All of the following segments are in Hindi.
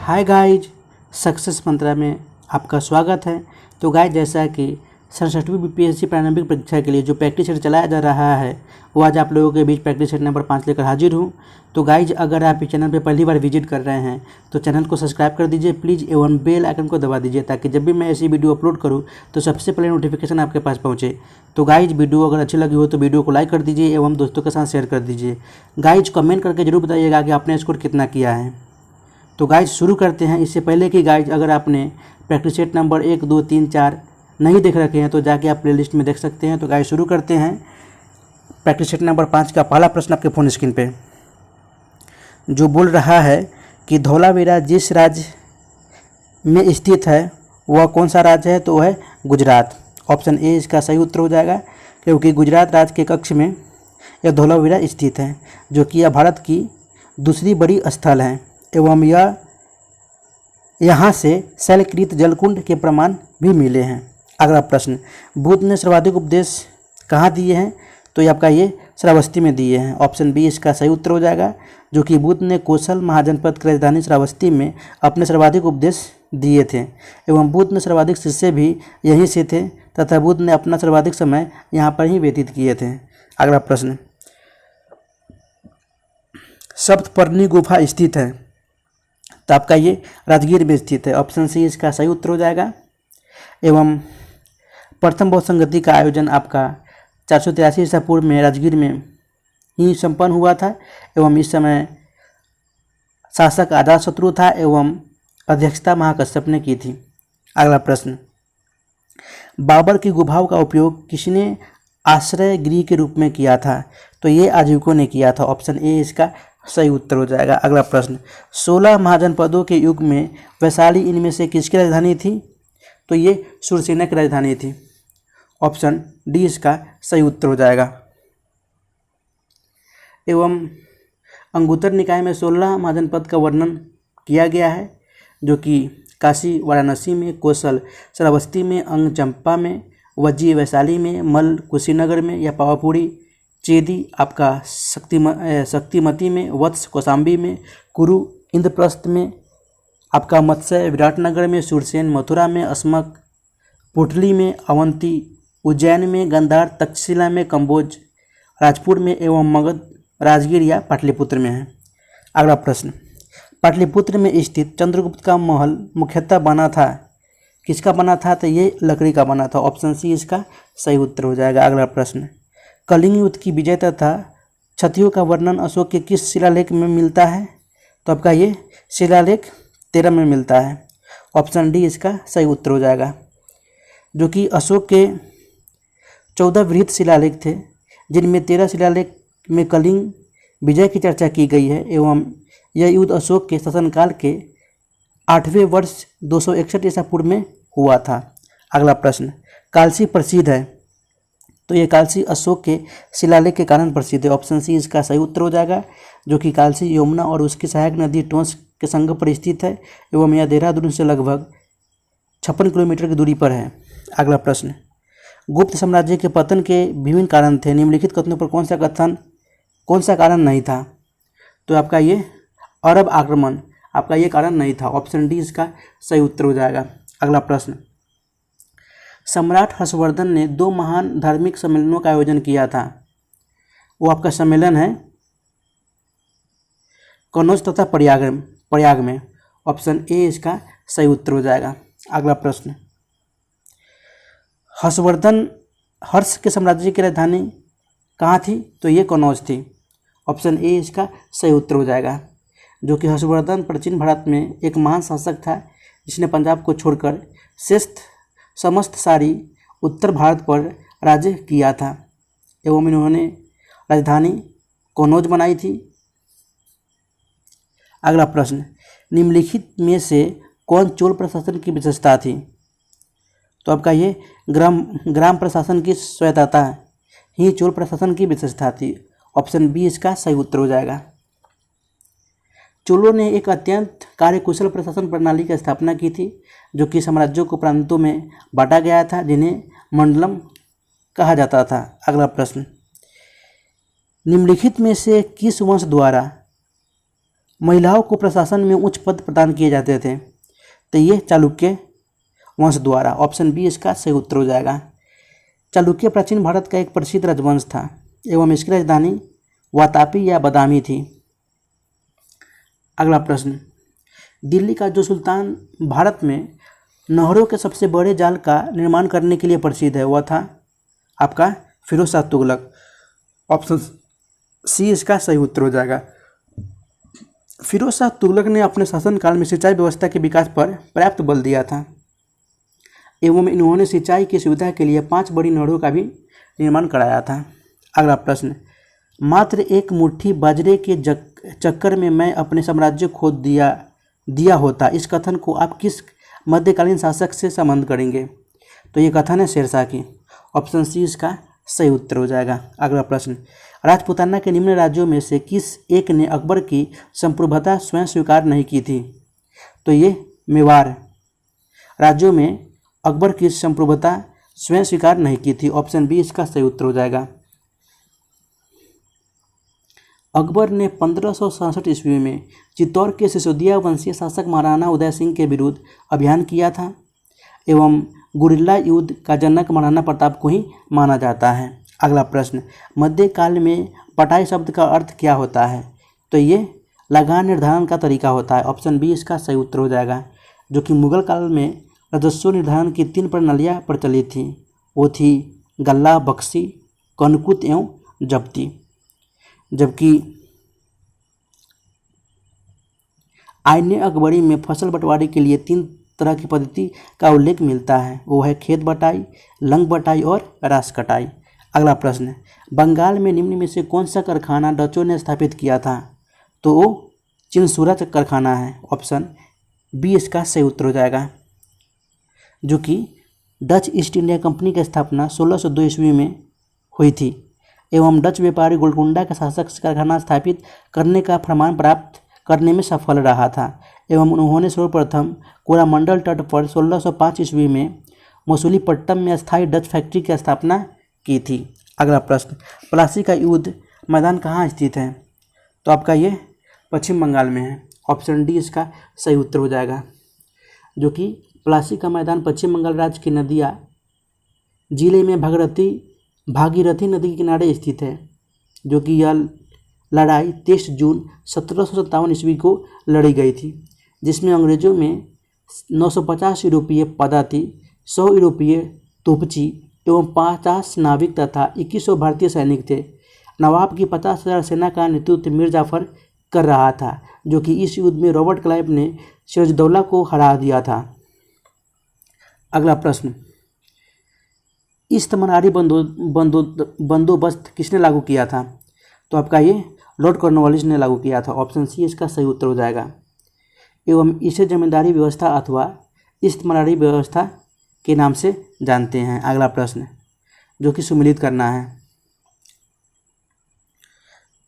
हाय गाइज, सक्सेस मंत्रा में आपका स्वागत है। तो गाइज, जैसा कि 67वीं बीपीएससी प्रारंभिक परीक्षा के लिए जो प्रैक्टिस सेट चलाया जा रहा है वो आज आप लोगों के बीच प्रैक्टिस सेट नंबर 5 लेकर हाजिर हूँ। तो गाइज, अगर आप इस चैनल पर पहली बार विजिट कर रहे हैं तो चैनल को सब्सक्राइब कर दीजिए प्लीज़, एवं बेल आइकन को दबा दीजिए ताकि जब भी मैं ऐसी वीडियो अपलोड करूँ तो सबसे पहले नोटिफिकेशन आपके पास पहुँचे। तो गाइज, वीडियो अगर अच्छी लगी हो तो वीडियो को लाइक कर दीजिए एवं दोस्तों के साथ शेयर कर दीजिए। गाइज, कमेंट करके जरूर बताइएगा कि आपने स्कोर कितना किया है। तो गाइज शुरू करते हैं। इससे पहले कि गाइज, अगर आपने प्रैक्टिस सेट नंबर 1, 2, 3, 4 नहीं देख रखे हैं तो जाके आप प्लेलिस्ट में देख सकते हैं। तो गाइज शुरू करते हैं। प्रैक्टिस सेट नंबर 5 का पहला प्रश्न आपके फ़ोन स्क्रीन पे जो बोल रहा है कि धौलावीरा जिस राज्य में स्थित है वह कौन सा राज्य है, तो वह है गुजरात। ऑप्शन ए इसका सही उत्तर हो जाएगा, क्योंकि गुजरात राज्य के कक्ष में यह धौलावीरा स्थित है, जो कि यह भारत की दूसरी बड़ी स्थल है एवं यह यहाँ से शैलकृत जलकुंड के प्रमाण भी मिले हैं। अगला प्रश्न, बुद्ध ने सर्वाधिक उपदेश कहाँ दिए हैं, तो ये आपका ये श्रावस्ती में दिए हैं। ऑप्शन बी इसका सही उत्तर हो जाएगा, जो कि बुद्ध ने कौशल महाजनपद की राजधानी श्रावस्ती में अपने सर्वाधिक उपदेश दिए थे एवं बुद्ध ने सर्वाधिक शिष्य भी यहीं से थे तथा बुद्ध ने अपना सर्वाधिक समय यहाँ पर ही व्यतीत किए थे। अगला प्रश्न, सप्तपर्णी गुफा स्थित है, तो आपका ये राजगीर में स्थित है। ऑप्शन सी इसका सही उत्तर हो जाएगा। एवं प्रथम बौद्ध संगति का आयोजन आपका 483 ईसा पूर्व में राजगीर में ही संपन्न हुआ था एवं इस समय शासक अजातशत्रु था एवं अध्यक्षता महाकश्यप ने की थी। अगला प्रश्न, बाबर की गुफाओं का उपयोग किसने आश्रय गृह के रूप में किया था, तो ये आजीविकों ने किया था। ऑप्शन ए इसका सही उत्तर हो जाएगा। अगला प्रश्न, 16 महाजनपदों के युग में वैशाली इनमें से किसकी राजधानी थी, तो ये शूरसेन की राजधानी थी। ऑप्शन डी इसका सही उत्तर हो जाएगा। एवं अंगुत्तर निकाय में 16 महाजनपद का वर्णन किया गया है, जो कि काशी वाराणसी में, कौशल श्रावस्ती में, अंग चंपा में, वज्जी वैशाली में, मल कुशीनगर में या पावापुरी चेदी आपका शक्तिमती में, वत्स कौशाम्बी में, कुरु इंद्रप्रस्थ में, आपका मत्स्य विराटनगर में, शूरसेन मथुरा में, अस्मक पुटली में, अवंती उज्जैन में, गंधार तक्षशिला में, कंबोज राजपुर में एवं मगध राजगीर या पाटलिपुत्र में है। अगला प्रश्न, पाटलिपुत्र में स्थित चंद्रगुप्त का महल मुख्यतः बना था, किसका बना था, तो ये लकड़ी का बना था। ऑप्शन सी इसका सही उत्तर हो जाएगा। अगला प्रश्न, कलिंग युद्ध की विजय तथा क्षतियों का वर्णन अशोक के किस शिलालेख में मिलता है, तो आपका ये शिलालेख 13 में मिलता है। ऑप्शन डी इसका सही उत्तर हो जाएगा, जो कि अशोक के 14 वृहत शिलालेख थे, जिनमें 13 शिलालेख में कलिंग विजय की चर्चा की गई है एवं यह युद्ध अशोक के शासनकाल के 8वें वर्ष 261 ईसा पूर्व में हुआ था। अगला प्रश्न, कालसी प्रसिद्ध है, तो ये कालसी अशोक के शिलालेख के कारण प्रसिद्ध है। ऑप्शन सी इसका सही उत्तर हो जाएगा, जो कि कालसी यमुना और उसकी सहायक नदी टोंस के संगम पर स्थित है एवं यह देहरादून से लगभग 56 किलोमीटर की दूरी पर है। अगला प्रश्न, गुप्त साम्राज्य के पतन के विभिन्न कारण थे, निम्नलिखित कथनों पर कौन सा कारण नहीं था, तो आपका ये अरब आक्रमण आपका ये कारण नहीं था। ऑप्शन डी इसका सही उत्तर हो जाएगा। अगला प्रश्न, सम्राट हर्षवर्धन ने 2 महान धार्मिक सम्मेलनों का आयोजन किया था, वो आपका सम्मेलन है कनौज तथा प्रयाग में। ऑप्शन ए इसका सही उत्तर हो जाएगा। अगला प्रश्न, हर्ष के साम्राज्य की राजधानी कहाँ थी, तो ये कनौज थी। ऑप्शन ए इसका सही उत्तर हो जाएगा, जो कि हर्षवर्धन प्राचीन भारत में एक महान शासक था जिसने पंजाब को छोड़कर समस्त सारी उत्तर भारत पर राज्य किया था एवं इन्होंने राजधानी कनौज बनाई थी। अगला प्रश्न, निम्नलिखित में से कौन चोल प्रशासन की विशेषता थी, तो आपका ये ग्राम प्रशासन की स्वायत्तता ही चोल प्रशासन की विशेषता थी। ऑप्शन बी इसका सही उत्तर हो जाएगा। चोलों ने एक अत्यंत कार्यकुशल प्रशासन प्रणाली की स्थापना की थी, जो कि साम्राज्यों को प्रांतों में बांटा गया था, जिन्हें मंडलम कहा जाता था। अगला प्रश्न, निम्नलिखित में से किस वंश द्वारा महिलाओं को प्रशासन में उच्च पद प्रदान किए जाते थे? तो ये चालुक्य वंश द्वारा। ऑप्शन बी इसका सही उत्तर हो जाएगा। चालुक्य प्राचीन भारत का एक प्रसिद्ध राजवंश था एवं इसकी राजधानी वातापी या बदामी थी। अगला प्रश्न, दिल्ली का जो सुल्तान भारत में नहरों के सबसे बड़े जाल का निर्माण करने के लिए प्रसिद्ध है वह था आपका फिरोज शाह तुगलक। ऑप्शन सी इसका सही उत्तर हो जाएगा। फिरोज शाह तुगलक ने अपने शासनकाल में सिंचाई व्यवस्था के विकास पर पर्याप्त बल दिया था एवं इन्होंने सिंचाई की सुविधा के लिए 5 बड़ी नहरों का भी निर्माण कराया था। अगला प्रश्न, मात्र एक मुट्ठी बाजरे के चक्कर में मैं अपने साम्राज्य खो दिया होता, इस कथन को आप किस मध्यकालीन शासक से संबंध करेंगे? तो ये कथन है शेरशाह की। ऑप्शन सी इसका सही उत्तर हो जाएगा। अगला प्रश्न, राजपूताना के निम्न राज्यों में से किस एक ने अकबर की संप्रभुता स्वयं स्वीकार नहीं की थी? तो ये मेवाड़ राज्यों में अकबर की संप्रभुता स्वयं स्वीकार नहीं की थी। ऑप्शन बी इसका सही उत्तर हो जाएगा। अकबर ने 1567 ईस्वी में चित्तौड़ के सिसोदिया वंशीय शासक महाराणा उदय सिंह के विरुद्ध अभियान किया था एवं गुरिल्ला युद्ध का जनक महाराणा प्रताप को ही माना जाता है। अगला प्रश्न, मध्यकाल में पटाई शब्द का अर्थ क्या होता है? तो ये लगान निर्धारण का तरीका होता है। ऑप्शन बी इसका सही उत्तर हो जाएगा। जो कि मुगल काल में राजस्व निर्धारण की 3 प्रणालियाँ प्रचलित थी, वो थी गल्ला, बख्शी, कनकुत एवं जब्ती। जबकि आईने अकबरी में फसल बंटवारे के लिए 3 तरह की पद्धति का उल्लेख मिलता है, वो है खेत बटाई, लंग बटाई और रास कटाई। अगला प्रश्न, बंगाल में निम्न में से कौन सा कारखाना डचों ने स्थापित किया था? तो वो चिनसुरा कारखाना है। ऑप्शन बी इसका सही उत्तर हो जाएगा। जो कि डच ईस्ट इंडिया कंपनी की स्थापना 1602 ईस्वी में हुई थी एवं डच व्यापारी गोलकुंडा के शासक से कारखाना स्थापित करने का फरमान प्राप्त करने में सफल रहा था एवं उन्होंने सर्वप्रथम कोरामंडल तट पर 1605 ईस्वी में मसूलीपट्टनम में स्थायी डच फैक्ट्री की स्थापना की थी। अगला प्रश्न, प्लासी का युद्ध मैदान कहाँ स्थित है? तो आपका ये पश्चिम बंगाल में है। ऑप्शन डी इसका सही उत्तर हो जाएगा। जो कि प्लासी का मैदान पश्चिम बंगाल राज्य की नदिया जिले में भागीरथी नदी के किनारे स्थित है। जो कि यह लड़ाई 23 जून 1757 ईस्वी को लड़ी गई थी, जिसमें अंग्रेजों में 950 यूरोपीय पदाती, 100 यूरोपीय तोपची एवं 50 नाविक तथा 2100 भारतीय सैनिक थे। नवाब की 50,000 सेना का नेतृत्व मीर जाफर कर रहा था, जो कि इस युद्ध में रॉबर्ट क्लाइव ने सिराजुद्दौला को हरा दिया था। अगला प्रश्न, इस्तमरारी बंदोबस्त किसने लागू किया था? तो आपका ये लॉर्ड कॉर्नवालिस ने लागू किया था। ऑप्शन सी इसका सही उत्तर हो जाएगा। एवं इसे जमींदारी व्यवस्था अथवा इस्तमरारी व्यवस्था के नाम से जानते हैं। अगला प्रश्न, जो कि सम्मिलित करना है।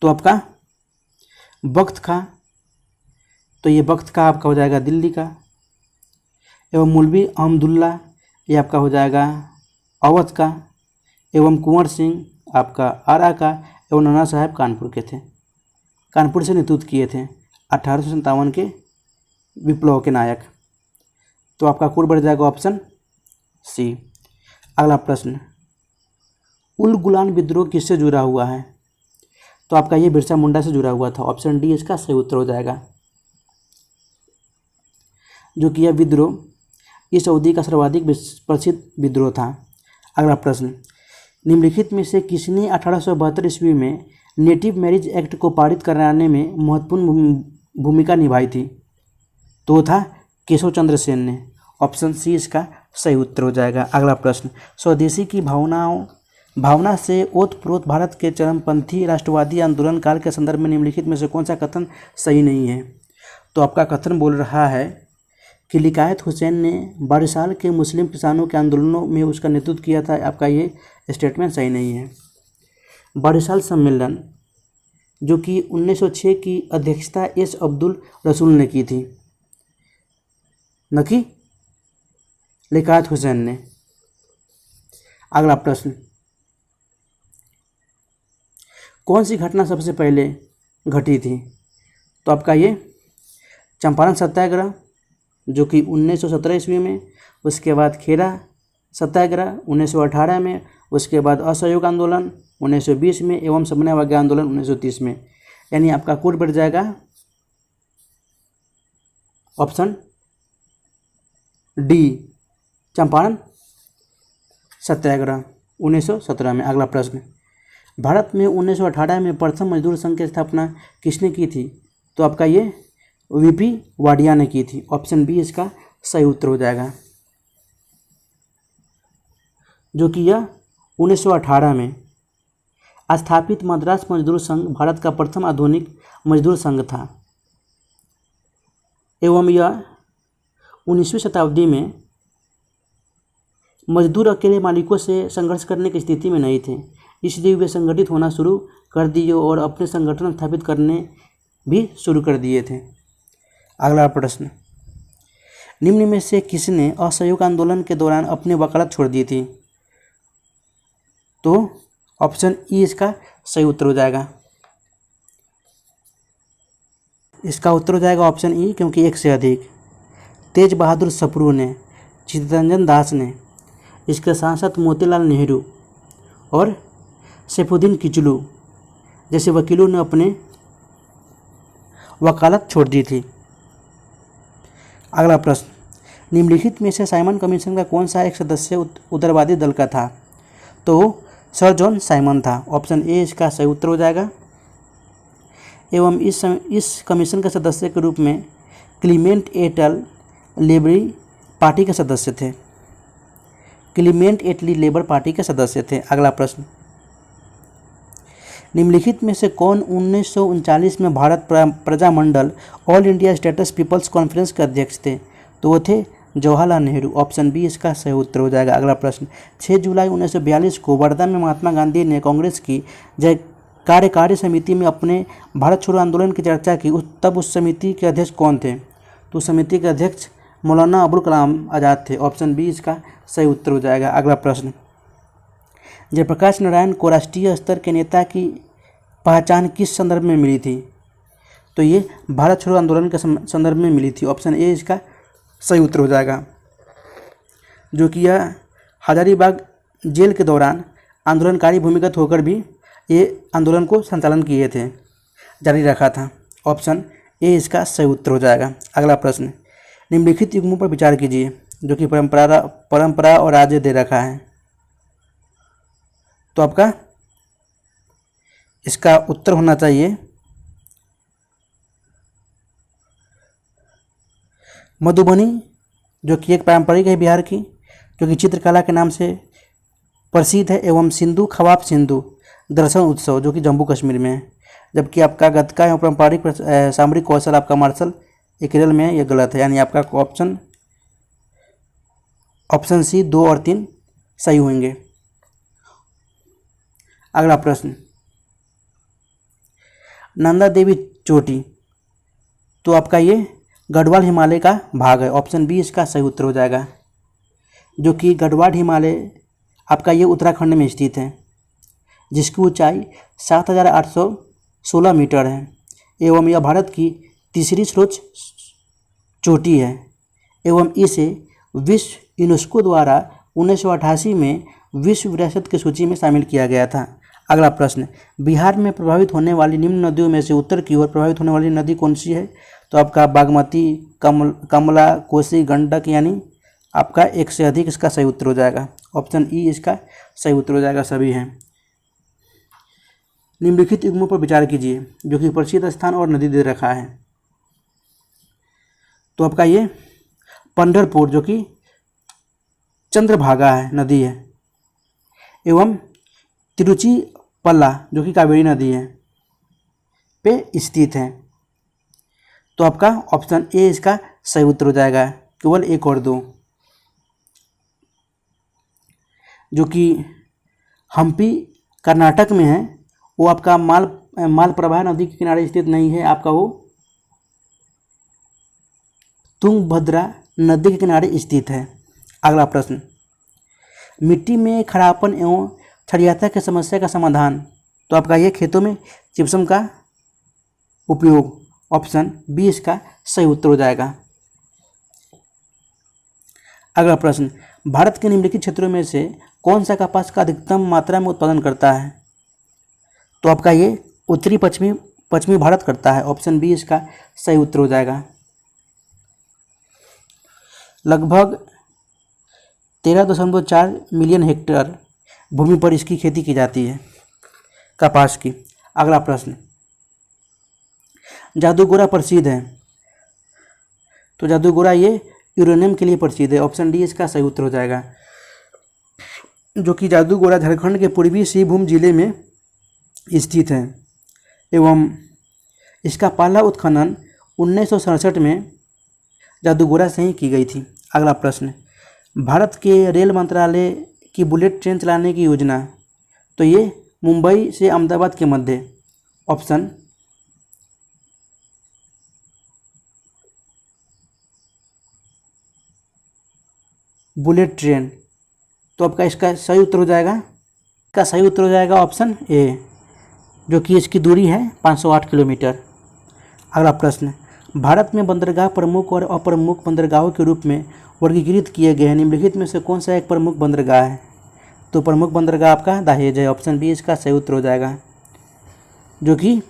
तो आपका बख्त खां, तो ये बख्त खां आपका हो जाएगा दिल्ली का। एवं मौलवी अहमदुल्ला, ये आपका हो जाएगा अवध का। एवं कुंवर सिंह आपका आरा का। एवं नाना साहब कानपुर के थे, कानपुर से नेतृत्व किए थे 1857 के विप्लव के नायक। तो आपका कोड बढ़ जाएगा ऑप्शन सी। अगला प्रश्न, उल गुलान विद्रोह किससे जुड़ा हुआ है? तो आपका ये बिरसा मुंडा से जुड़ा हुआ था। ऑप्शन डी इसका सही उत्तर हो जाएगा। जो कि यह विद्रोह इस अवधि का सर्वाधिक प्रसिद्ध विद्रोह था। अगला प्रश्न, निम्नलिखित में से किसने 1872 ईस्वी में नेटिव मैरिज एक्ट को पारित कराने में महत्वपूर्ण भूमिका निभाई थी? तो था केशव चंद्र सेन ने। ऑप्शन सी इसका सही उत्तर हो जाएगा। अगला प्रश्न, स्वदेशी की भावना से ओतप्रोत भारत के चरमपंथी राष्ट्रवादी आंदोलन काल के संदर्भ में निम्नलिखित में से कौन सा कथन सही नहीं है? तो आपका कथन बोल रहा है कि लियाकत हुसैन ने बारिसाल के मुस्लिम किसानों के आंदोलनों में उसका नेतृत्व किया था। आपका ये स्टेटमेंट सही नहीं है। बारिसाल सम्मेलन जो कि 1906 की अध्यक्षता एस अब्दुल रसूल ने की थी, न कि लियाकत हुसैन ने। अगला प्रश्न, कौन सी घटना सबसे पहले घटी थी? तो आपका ये चंपारण सत्याग्रह जो कि 1917 ईस्वी में, उसके बाद खेड़ा सत्याग्रह 1918 में, उसके बाद असहयोग आंदोलन 1920 में एवं समन्वय आंदोलन 1930 में। यानी आपका कोड बढ़ जाएगा ऑप्शन डी, चंपारण सत्याग्रह 1917 में। अगला प्रश्न, भारत में 1918 में प्रथम मजदूर संघ की स्थापना किसने की थी? तो आपका ये वीपी वाडिया ने की थी। ऑप्शन बी इसका सही उत्तर हो जाएगा, जो कि यह 1918 में स्थापित मद्रास मजदूर संघ भारत का प्रथम आधुनिक मजदूर संघ था एवं यह 19वीं शताब्दी में मजदूर अकेले मालिकों से संघर्ष करने की स्थिति में नहीं थे, इसलिए वे संगठित होना शुरू कर दिए और अपने संगठन स्थापित करने भी शुरू कर दिए थे। अगला प्रश्न, निम्न में से किसने असहयोग आंदोलन के दौरान अपनी वकालत छोड़ दी थी? तो ऑप्शन ई इसका सही उत्तर हो जाएगा। इसका उत्तर हो जाएगा ऑप्शन ई, क्योंकि एक से अधिक तेज बहादुर सप्रू ने, चित्तरंजन दास ने, इसके साथ साथ मोतीलाल नेहरू और सैफुद्दीन किचलू जैसे वकीलों ने अपने वकालत छोड़ दी थी। अगला प्रश्न, निम्नलिखित में से साइमन कमीशन का कौन सा एक सदस्य उदारवादी दल का था? तो सर जॉन साइमन था। ऑप्शन ए इसका सही उत्तर हो जाएगा। एवं इस कमीशन के सदस्य के रूप में क्लीमेंट एटल लेबरी पार्टी के सदस्य थे। क्लीमेंट एटली लेबर पार्टी के सदस्य थे। अगला प्रश्न, निम्नलिखित में से कौन 1939 में भारत प्रजामंडल all India states people's conference के अध्यक्ष थे? तो वो थे जवाहरलाल नेहरू। ऑप्शन बी इसका सही उत्तर हो जाएगा। अगला प्रश्न, 6 जुलाई 1942 को वर्धा में महात्मा गांधी ने कांग्रेस की कार्यकारी समिति में अपने भारत छोड़ो आंदोलन की चर्चा की, तब उस समिति के अध्यक्ष कौन थे? तो समिति के अध्यक्ष मौलाना अबुल कलाम आज़ाद थे। ऑप्शन बी इसका सही उत्तर हो जाएगा। अगला प्रश्न, जयप्रकाश नारायण को राष्ट्रीय स्तर के नेता की पहचान किस संदर्भ में मिली थी? तो ये भारत छोड़ो आंदोलन के संदर्भ में मिली थी। ऑप्शन ए इसका सही उत्तर हो जाएगा, जो कि यह हजारीबाग जेल के दौरान आंदोलनकारी भूमिगत होकर भी ये आंदोलन को संचालन किए थे, जारी रखा था। ऑप्शन ए इसका सही उत्तर हो जाएगा। अगला प्रश्न, निम्नलिखित युग्मों पर विचार कीजिए, जो कि परंपरा और राज्य दे रखा है। तो आपका इसका उत्तर होना चाहिए मधुबनी, जो कि एक पारंपरिक है बिहार की, जो कि चित्रकला के नाम से प्रसिद्ध है, एवं सिंधु खवाब सिंधु दर्शन उत्सव, जो कि जम्मू कश्मीर में है। जबकि आपका गतका एवं पारंपरिक सामरिक कौशल आपका मार्शल ये केरल में है। ये गलत है, यानी आपका ऑप्शन सी 2 और 3 सही होंगे। अगला प्रश्न, नंदा देवी चोटी, तो आपका ये गढ़वाल हिमालय का भाग है। ऑप्शन बी इसका सही उत्तर हो जाएगा, जो कि गढ़वाल हिमालय आपका ये उत्तराखंड में स्थित है, जिसकी ऊंचाई 7,816 मीटर है एवं यह भारत की तीसरी सर्वोच्च चोटी है एवं इसे विश्व यूनेस्को द्वारा 1988 में विश्व विरासत की सूची में शामिल किया गया था। अगला प्रश्न, बिहार में प्रभावित होने वाली निम्न नदियों में से उत्तर की ओर प्रभावित होने वाली नदी कौन सी है? तो आपका बागमती, कमला, कोसी, गंडक, यानी आपका एक से अधिक इसका सही उत्तर हो जाएगा। ऑप्शन ई इसका सही उत्तर हो जाएगा, सभी हैं। निम्नलिखित युग्मों पर विचार कीजिए, जो कि प्रसिद्ध स्थान और नदी दे रखा है। तो आपका ये पंढरपुर, जो कि चंद्रभागा है, नदी है, एवं तिरुचिपल्ला, जो कि कावेरी नदी है, पे स्थित है। तो आपका ऑप्शन ए इसका सही उत्तर हो जाएगा, केवल 1 और 2, जो कि हम्पी कर्नाटक में है, वो आपका मालप्रभा नदी के किनारे स्थित नहीं है, आपका वो तुंगभद्रा नदी के किनारे स्थित है। अगला प्रश्न, मिट्टी में खरापन एवं क्षारीयता की समस्या का समाधान। तो आपका ये खेतों में जिप्सम का उपयोग ऑप्शन बी इसका सही उत्तर हो जाएगा। अगला प्रश्न, भारत के निम्नलिखित क्षेत्रों में से कौन सा कपास का अधिकतम मात्रा में उत्पादन करता है? तो आपका ये उत्तरी पश्चिमी पश्चिमी भारत करता है। ऑप्शन बी इसका सही उत्तर हो जाएगा। लगभग 13.4 मिलियन हेक्टेयर भूमि पर इसकी खेती की जाती है, कपास की। अगला प्रश्न, जादूगोरा प्रसिद्ध है, तो जादूगोरा ये यूरेनियम के लिए प्रसिद्ध है। ऑप्शन डी इसका सही उत्तर हो जाएगा। जो कि जादूगोरा झारखंड के पूर्वी सिंहभूम जिले में स्थित है एवं इसका पहला उत्खनन 1967 में जादूगोरा से ही की गई थी। अगला प्रश्न, भारत के रेल मंत्रालय की बुलेट ट्रेन चलाने की योजना, तो ये मुंबई से अहमदाबाद के मध्य। ऑप्शन बुलेट ट्रेन, तो आपका इसका सही उत्तर हो जाएगा। इसका सही उत्तर हो जाएगा ऑप्शन ए, जो कि इसकी दूरी है 508 किलोमीटर। अगला प्रश्न, भारत में बंदरगाह प्रमुख और अप्रमुख बंदरगाहों के रूप में वर्गीकृत किए गए हैं, निम्नलिखित में से कौन सा एक प्रमुख बंदरगाह है? तो प्रमुख बंदरगाह आपका दहेज है। ऑप्शन बी इसका सही उत्तर हो जाएगा। जो कि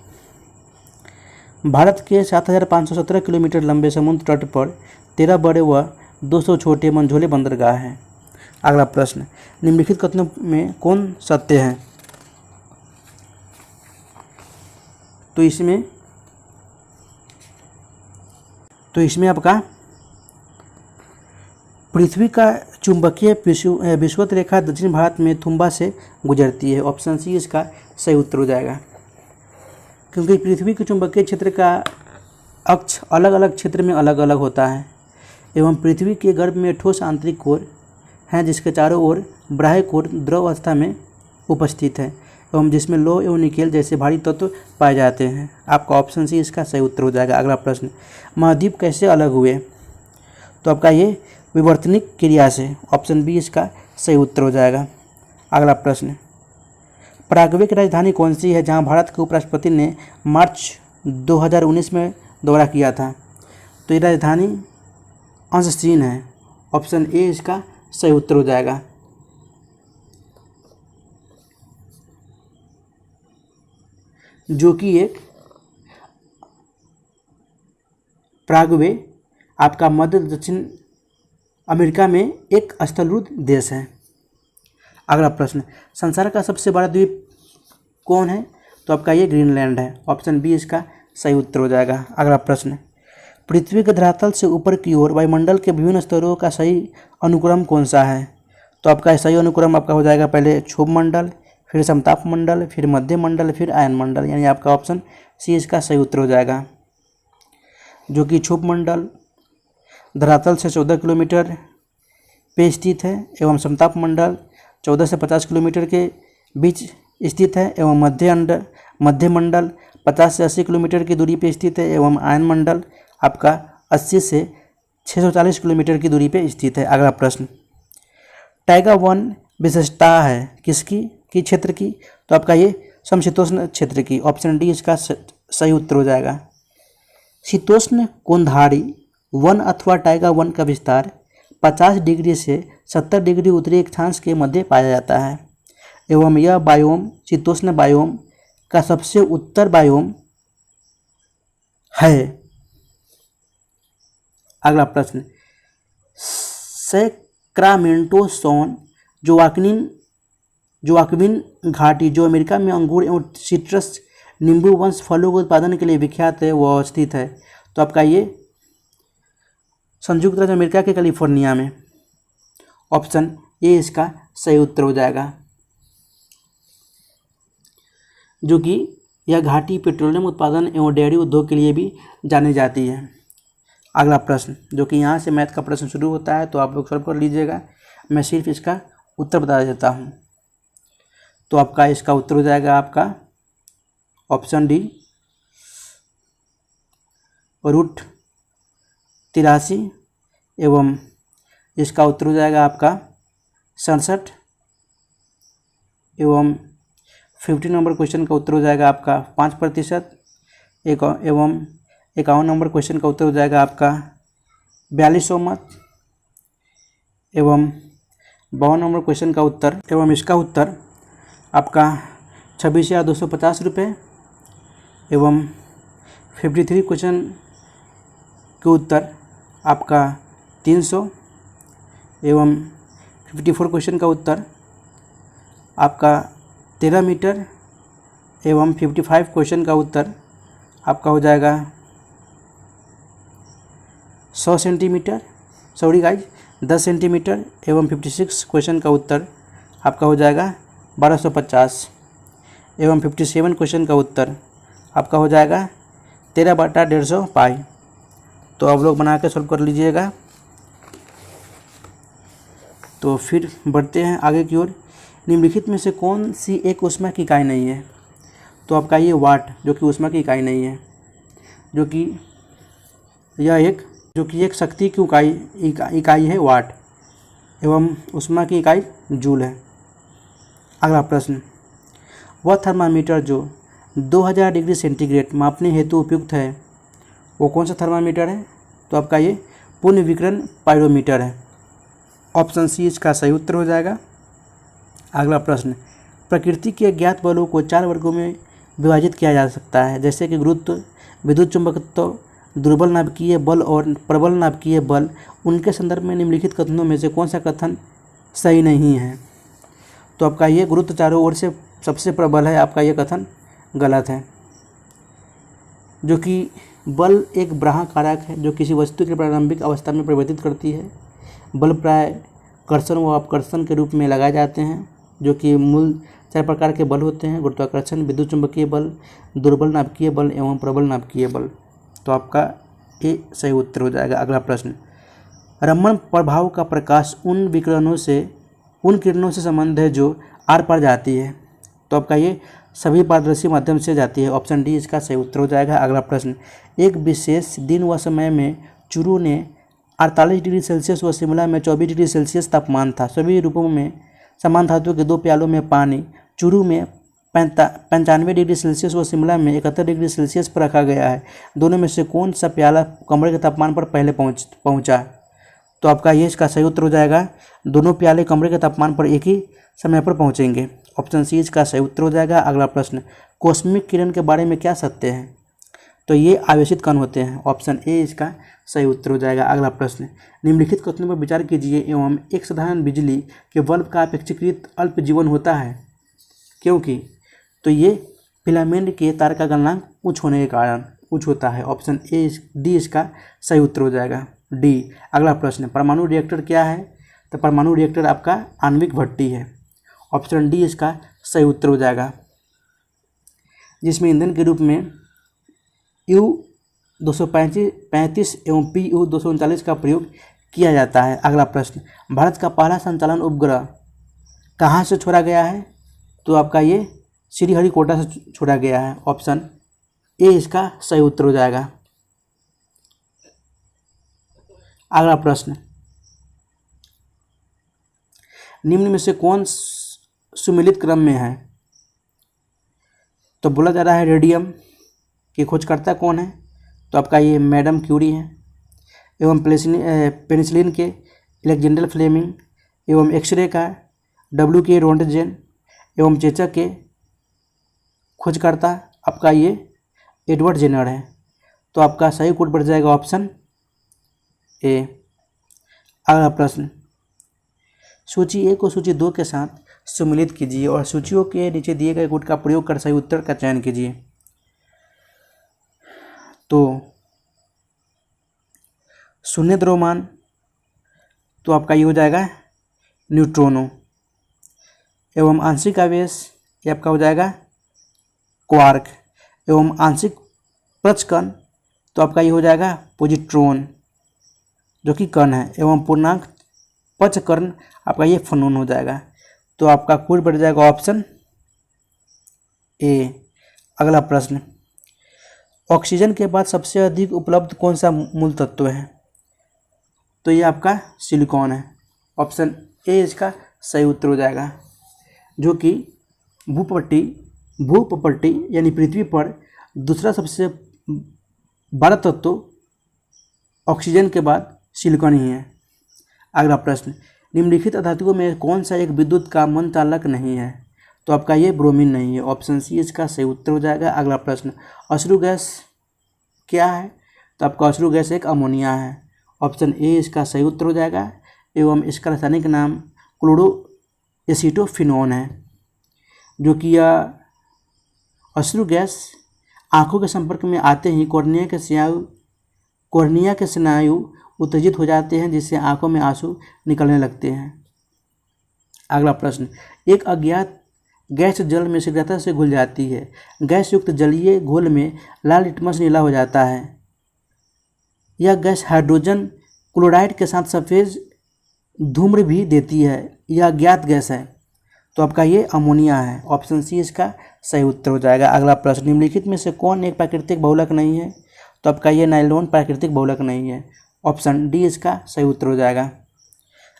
भारत के 7517 किलोमीटर लंबे समुद्र तट पर 13 बड़े व 200 छोटे मंझोले बंदरगाह हैं। अगला प्रश्न, निम्नलिखित कथनों में कौन सत्य है? तो इसमें आपका पृथ्वी का चुंबकीय विषुवत रेखा दक्षिण भारत में थुम्बा से गुजरती है। ऑप्शन सी इसका सही उत्तर हो जाएगा। क्योंकि पृथ्वी के चुंबकीय क्षेत्र का अक्ष अलग अलग क्षेत्र में अलग अलग होता है एवं पृथ्वी के गर्भ में ठोस आंतरिक कोर हैं, जिसके चारों ओर बाह्य कोर द्रव अवस्था में उपस्थित है एवं जिसमें लोह एवं निकेल जैसे भारी तत्व पाए जाते हैं। आपका ऑप्शन सी इसका सही उत्तर हो जाएगा। अगला प्रश्न, महाद्वीप कैसे अलग हुए? तो आपका ये विवर्तनिक क्रिया से। ऑप्शन बी इसका सही उत्तर हो जाएगा। अगला प्रश्न, पराग्वे की राजधानी कौन सी है जहां भारत के उपराष्ट्रपति ने मार्च 2019 में दौरा किया था? तो ये राजधानी अंशचीन है। ऑप्शन ए इसका सही उत्तर हो जाएगा। जो कि एक पराग्वे आपका मध्य दक्षिण अमेरिका में एक स्थलरूप देश है। अगला प्रश्न, संसार का सबसे बड़ा द्वीप कौन है? तो आपका ये ग्रीनलैंड है। ऑप्शन बी इसका सही उत्तर हो जाएगा। अगला प्रश्न, पृथ्वी के धरातल से ऊपर की ओर वायुमंडल के विभिन्न स्तरों का सही अनुक्रम कौन सा है? तो आपका सही अनुक्रम आपका हो जाएगा पहले क्षोभ मंडल, फिर समताप मंडल, फिर मध्य मंडल, फिर आयन मंडल, यानी आपका ऑप्शन सी इसका सही उत्तर हो जाएगा। जो कि क्षोभ मंडल धरातल से 14 किलोमीटर पे स्थित है एवं समताप मंडल 14 से 50 किलोमीटर के बीच स्थित है एवं मध्य मंडल 50 से 80 किलोमीटर की दूरी पे स्थित है एवं आयन मंडल आपका 80 से 640 किलोमीटर की दूरी पे स्थित है। अगला प्रश्न, टाइगा वन विशेषता है किसकी की क्षेत्र की? तो आपका ये समशीतोष्ण क्षेत्र की। ऑप्शन डी इसका सही उत्तर हो जाएगा। शीतोष्ण कोणधारी वन अथवा टाइगा वन का विस्तार 50 डिग्री से 70 डिग्री उत्तरी अक्षांश के मध्य पाया जाता है एवं यह बायोम शीतोष्ण बायोम का सबसे उत्तर बायोम है। अगला प्रश्न, सैक्रामेंटो सोन जोआक्विन घाटी जो अमेरिका में अंगूर एवं सिट्रस नींबू वंश फलों के उत्पादन के लिए विख्यात है, वह स्थित है। तो आपका ये संयुक्त राज्य अमेरिका के कैलिफोर्निया में। ऑप्शन ए इसका सही उत्तर हो जाएगा। जो कि यह घाटी पेट्रोलियम उत्पादन एवं डेयरी उद्योग के लिए भी जानी जाती है। अगला प्रश्न, जो कि यहाँ से मैथ का प्रश्न शुरू होता है, तो आप लोग सॉल्व कर लीजिएगा, मैं सिर्फ इसका उत्तर बता देता हूँ। तो आपका इसका उत्तर हो जाएगा आपका ऑप्शन डी √83 एवं इसका उत्तर हो जाएगा आपका 67 एवं 15 नंबर क्वेश्चन का उत्तर हो जाएगा आपका 5% एवं 51 नंबर क्वेश्चन का उत्तर हो जाएगा आपका 4200 मत। एवं 52 नंबर क्वेश्चन का उत्तर एवं इसका उत्तर आपका 26,250 रुपये। एवं 53 क्वेश्चन के उत्तर आपका 300। एवं 54 क्वेश्चन का उत्तर आपका 13 मीटर। एवं 55 क्वेश्चन का उत्तर आपका हो जाएगा 100 सेंटीमीटर, सॉरी गाइज 10 सेंटीमीटर। एवं 56 क्वेश्चन का उत्तर आपका हो जाएगा 1250। एवं 57 क्वेश्चन का उत्तर आपका हो जाएगा 13/150 पाई। तो आप लोग बना के सॉल्व कर लीजिएगा। तो फिर बढ़ते हैं आगे की ओर। निम्नलिखित में से कौन सी एक ऊष्मा की इकाई नहीं है? तो आपका ये वाट जो कि ऊष्मा की इकाई नहीं है, जो कि एक शक्ति की इकाई है वाट। एवं ऊष्मा की इकाई जूल है। अगला प्रश्न, वह थर्मामीटर जो 2000 डिग्री सेंटीग्रेड मापने हेतु उपयुक्त है वो कौन सा थर्मामीटर है? तो आपका ये पुण्य विकिरण पाइरोमीटर है। ऑप्शन सी इसका सही उत्तर हो जाएगा। अगला प्रश्न, प्रकृति के अज्ञात बलों को 4 वर्गों में विभाजित किया जा सकता है, जैसे कि गुरुत्व, विद्युत चुंबकत्व, दुर्बल नाभिकीय बल और प्रबल नाभिकीय बल। उनके संदर्भ में निम्नलिखित कथनों में से कौन सा कथन सही नहीं है? तो आपका ये गुरुत्व चारों ओर से सबसे प्रबल है, आपका ये कथन गलत है। जो कि बल एक बाह्य कारक है जो किसी वस्तु की प्रारंभिक अवस्था में परिवर्तित करती है। बल प्राय कर्षण व अपकर्षण के रूप में लगाए जाते हैं, जो कि मूल 4 प्रकार के बल होते हैं: गुरुत्वाकर्षण, विद्युत चुंबकीय बल, दुर्बल नाभिकीय बल एवं प्रबल नाभिकीय बल। तो आपका ये सही उत्तर हो जाएगा। अगला प्रश्न, रमण प्रभाव का प्रकाश उन किरणों से संबंध है जो आर पार जाती है। तो आपका ये सभी पारदर्शी माध्यम से जाती है। ऑप्शन डी इसका सही उत्तर हो जाएगा। अगला प्रश्न, एक विशेष दिन व समय में चूरू ने 48 डिग्री सेल्सियस व शिमला में 24 डिग्री सेल्सियस तापमान था। सभी रूपों में समान धातु के 2 प्यालों में पानी चूरू में 95 डिग्री सेल्सियस व शिमला में 71 डिग्री सेल्सियस पर रखा गया है। दोनों में से कौन सा प्याला कमरे के तापमान पर पहले पहुंचा? तो आपका ये इसका सही उत्तर हो जाएगा। दोनों प्याले कमरे के तापमान पर एक ही समय पर पहुंचेंगे। ऑप्शन सी इसका सही उत्तर हो जाएगा। अगला प्रश्न, कॉस्मिक किरण के बारे में क्या सत्य है? तो ये आवेशित कण होते हैं। ऑप्शन ए इसका सही उत्तर हो जाएगा। अगला प्रश्न, निम्नलिखित कथनों पर विचार कीजिए एवं एक साधारण बिजली के बल्ब का अपेक्षाकृत अल्प जीवन होता है क्योंकि? तो ये फिलामेंट के तार का गलनांक उच्च होने के कारण उच्च होता है। ऑप्शन ए डी इसका सही उत्तर हो जाएगा, डी। अगला प्रश्न, परमाणु रिएक्टर क्या है? तो परमाणु रिएक्टर आपका आणविक भट्टी है। ऑप्शन डी इसका सही उत्तर हो जाएगा, जिसमें ईंधन के रूप में U-235 एवं PU-239 का प्रयोग किया जाता है। अगला प्रश्न, भारत का पहला संचालन उपग्रह कहाँ से छोड़ा गया है? तो आपका ये श्रीहरिकोटा से छोड़ा गया है। ऑप्शन ए इसका सही उत्तर हो जाएगा। अगला प्रश्न, निम्न में से कौन सुमेलित क्रम में है? तो बोला जा रहा है रेडियम की खोजकर्ता कौन है? तो आपका ये मैडम क्यूरी है। एवं पेनिसिलिन के अलेक्जेंडर फ्लेमिंग। एवं एक्सरे का W.K. रोंटगेन। एवं चेचक के खोजकर्ता आपका ये एडवर्ड जेनर है। तो आपका सही कोड बढ़ जाएगा ऑप्शन ए। अगला प्रश्न, सूची 1 को सूची 2 के साथ सम्मिलित कीजिए और सूचियों के नीचे दिए गए कोड का प्रयोग कर सही उत्तर का चयन कीजिए। तो शून्य द्रव्यमान तो आपका ये हो जाएगा न्यूट्रॉनो। एवं आंशिक आवेश ये आपका हो जाएगा क्वार्क। एवं आंशिक प्रचकण तो आपका ये हो जाएगा पॉजिट्रॉन, जो कि कण है। एवं पूर्णांक पचकर्ण आपका ये फनून हो जाएगा। तो आपका कोड बढ़ जाएगा ऑप्शन ए। अगला प्रश्न, ऑक्सीजन के बाद सबसे अधिक उपलब्ध कौन सा मूल तत्व है? तो ये आपका सिलिकॉन है। ऑप्शन ए इसका सही उत्तर हो जाएगा, जो कि भूपट्टी यानी पृथ्वी पर दूसरा सबसे 12 तत्व ऑक्सीजन के बाद सिलिकॉन ही है। अगला प्रश्न, निम्नलिखित धातुओं में कौन सा एक विद्युत का मनचालक नहीं है? तो आपका ये ब्रोमीन नहीं है, ऑप्शन सी इसका सही उत्तर हो जाएगा। अगला प्रश्न, अश्रु गैस क्या है? तो आपका अश्रु गैस एक अमोनिया है, ऑप्शन ए इसका सही उत्तर हो जाएगा। एवं इसका रासायनिक नाम क्लोरो एसीटोफिनोन है, जो कि यह अश्रु गैस आँखों के संपर्क में आते ही कॉर्निया के स्नायु उत्तेजित हो जाते हैं, जिससे आंखों में आंसू निकलने लगते हैं। अगला प्रश्न, एक अज्ञात गैस जल में शीघ्रता से घुल जाती है। गैस युक्त जलीय घोल में लाल लिटमस नीला हो जाता है। यह गैस हाइड्रोजन क्लोराइड के साथ सफ़ेद धूम्र भी देती है। यह अज्ञात गैस है, तो आपका ये अमोनिया है, ऑप्शन सी इसका सही उत्तर हो जाएगा। अगला प्रश्न, निम्नलिखित में से कौन एक प्राकृतिक बहुलक नहीं है? तो आपका ये नाइलॉन प्राकृतिक बहुलक नहीं है, ऑप्शन डी इसका सही उत्तर हो जाएगा।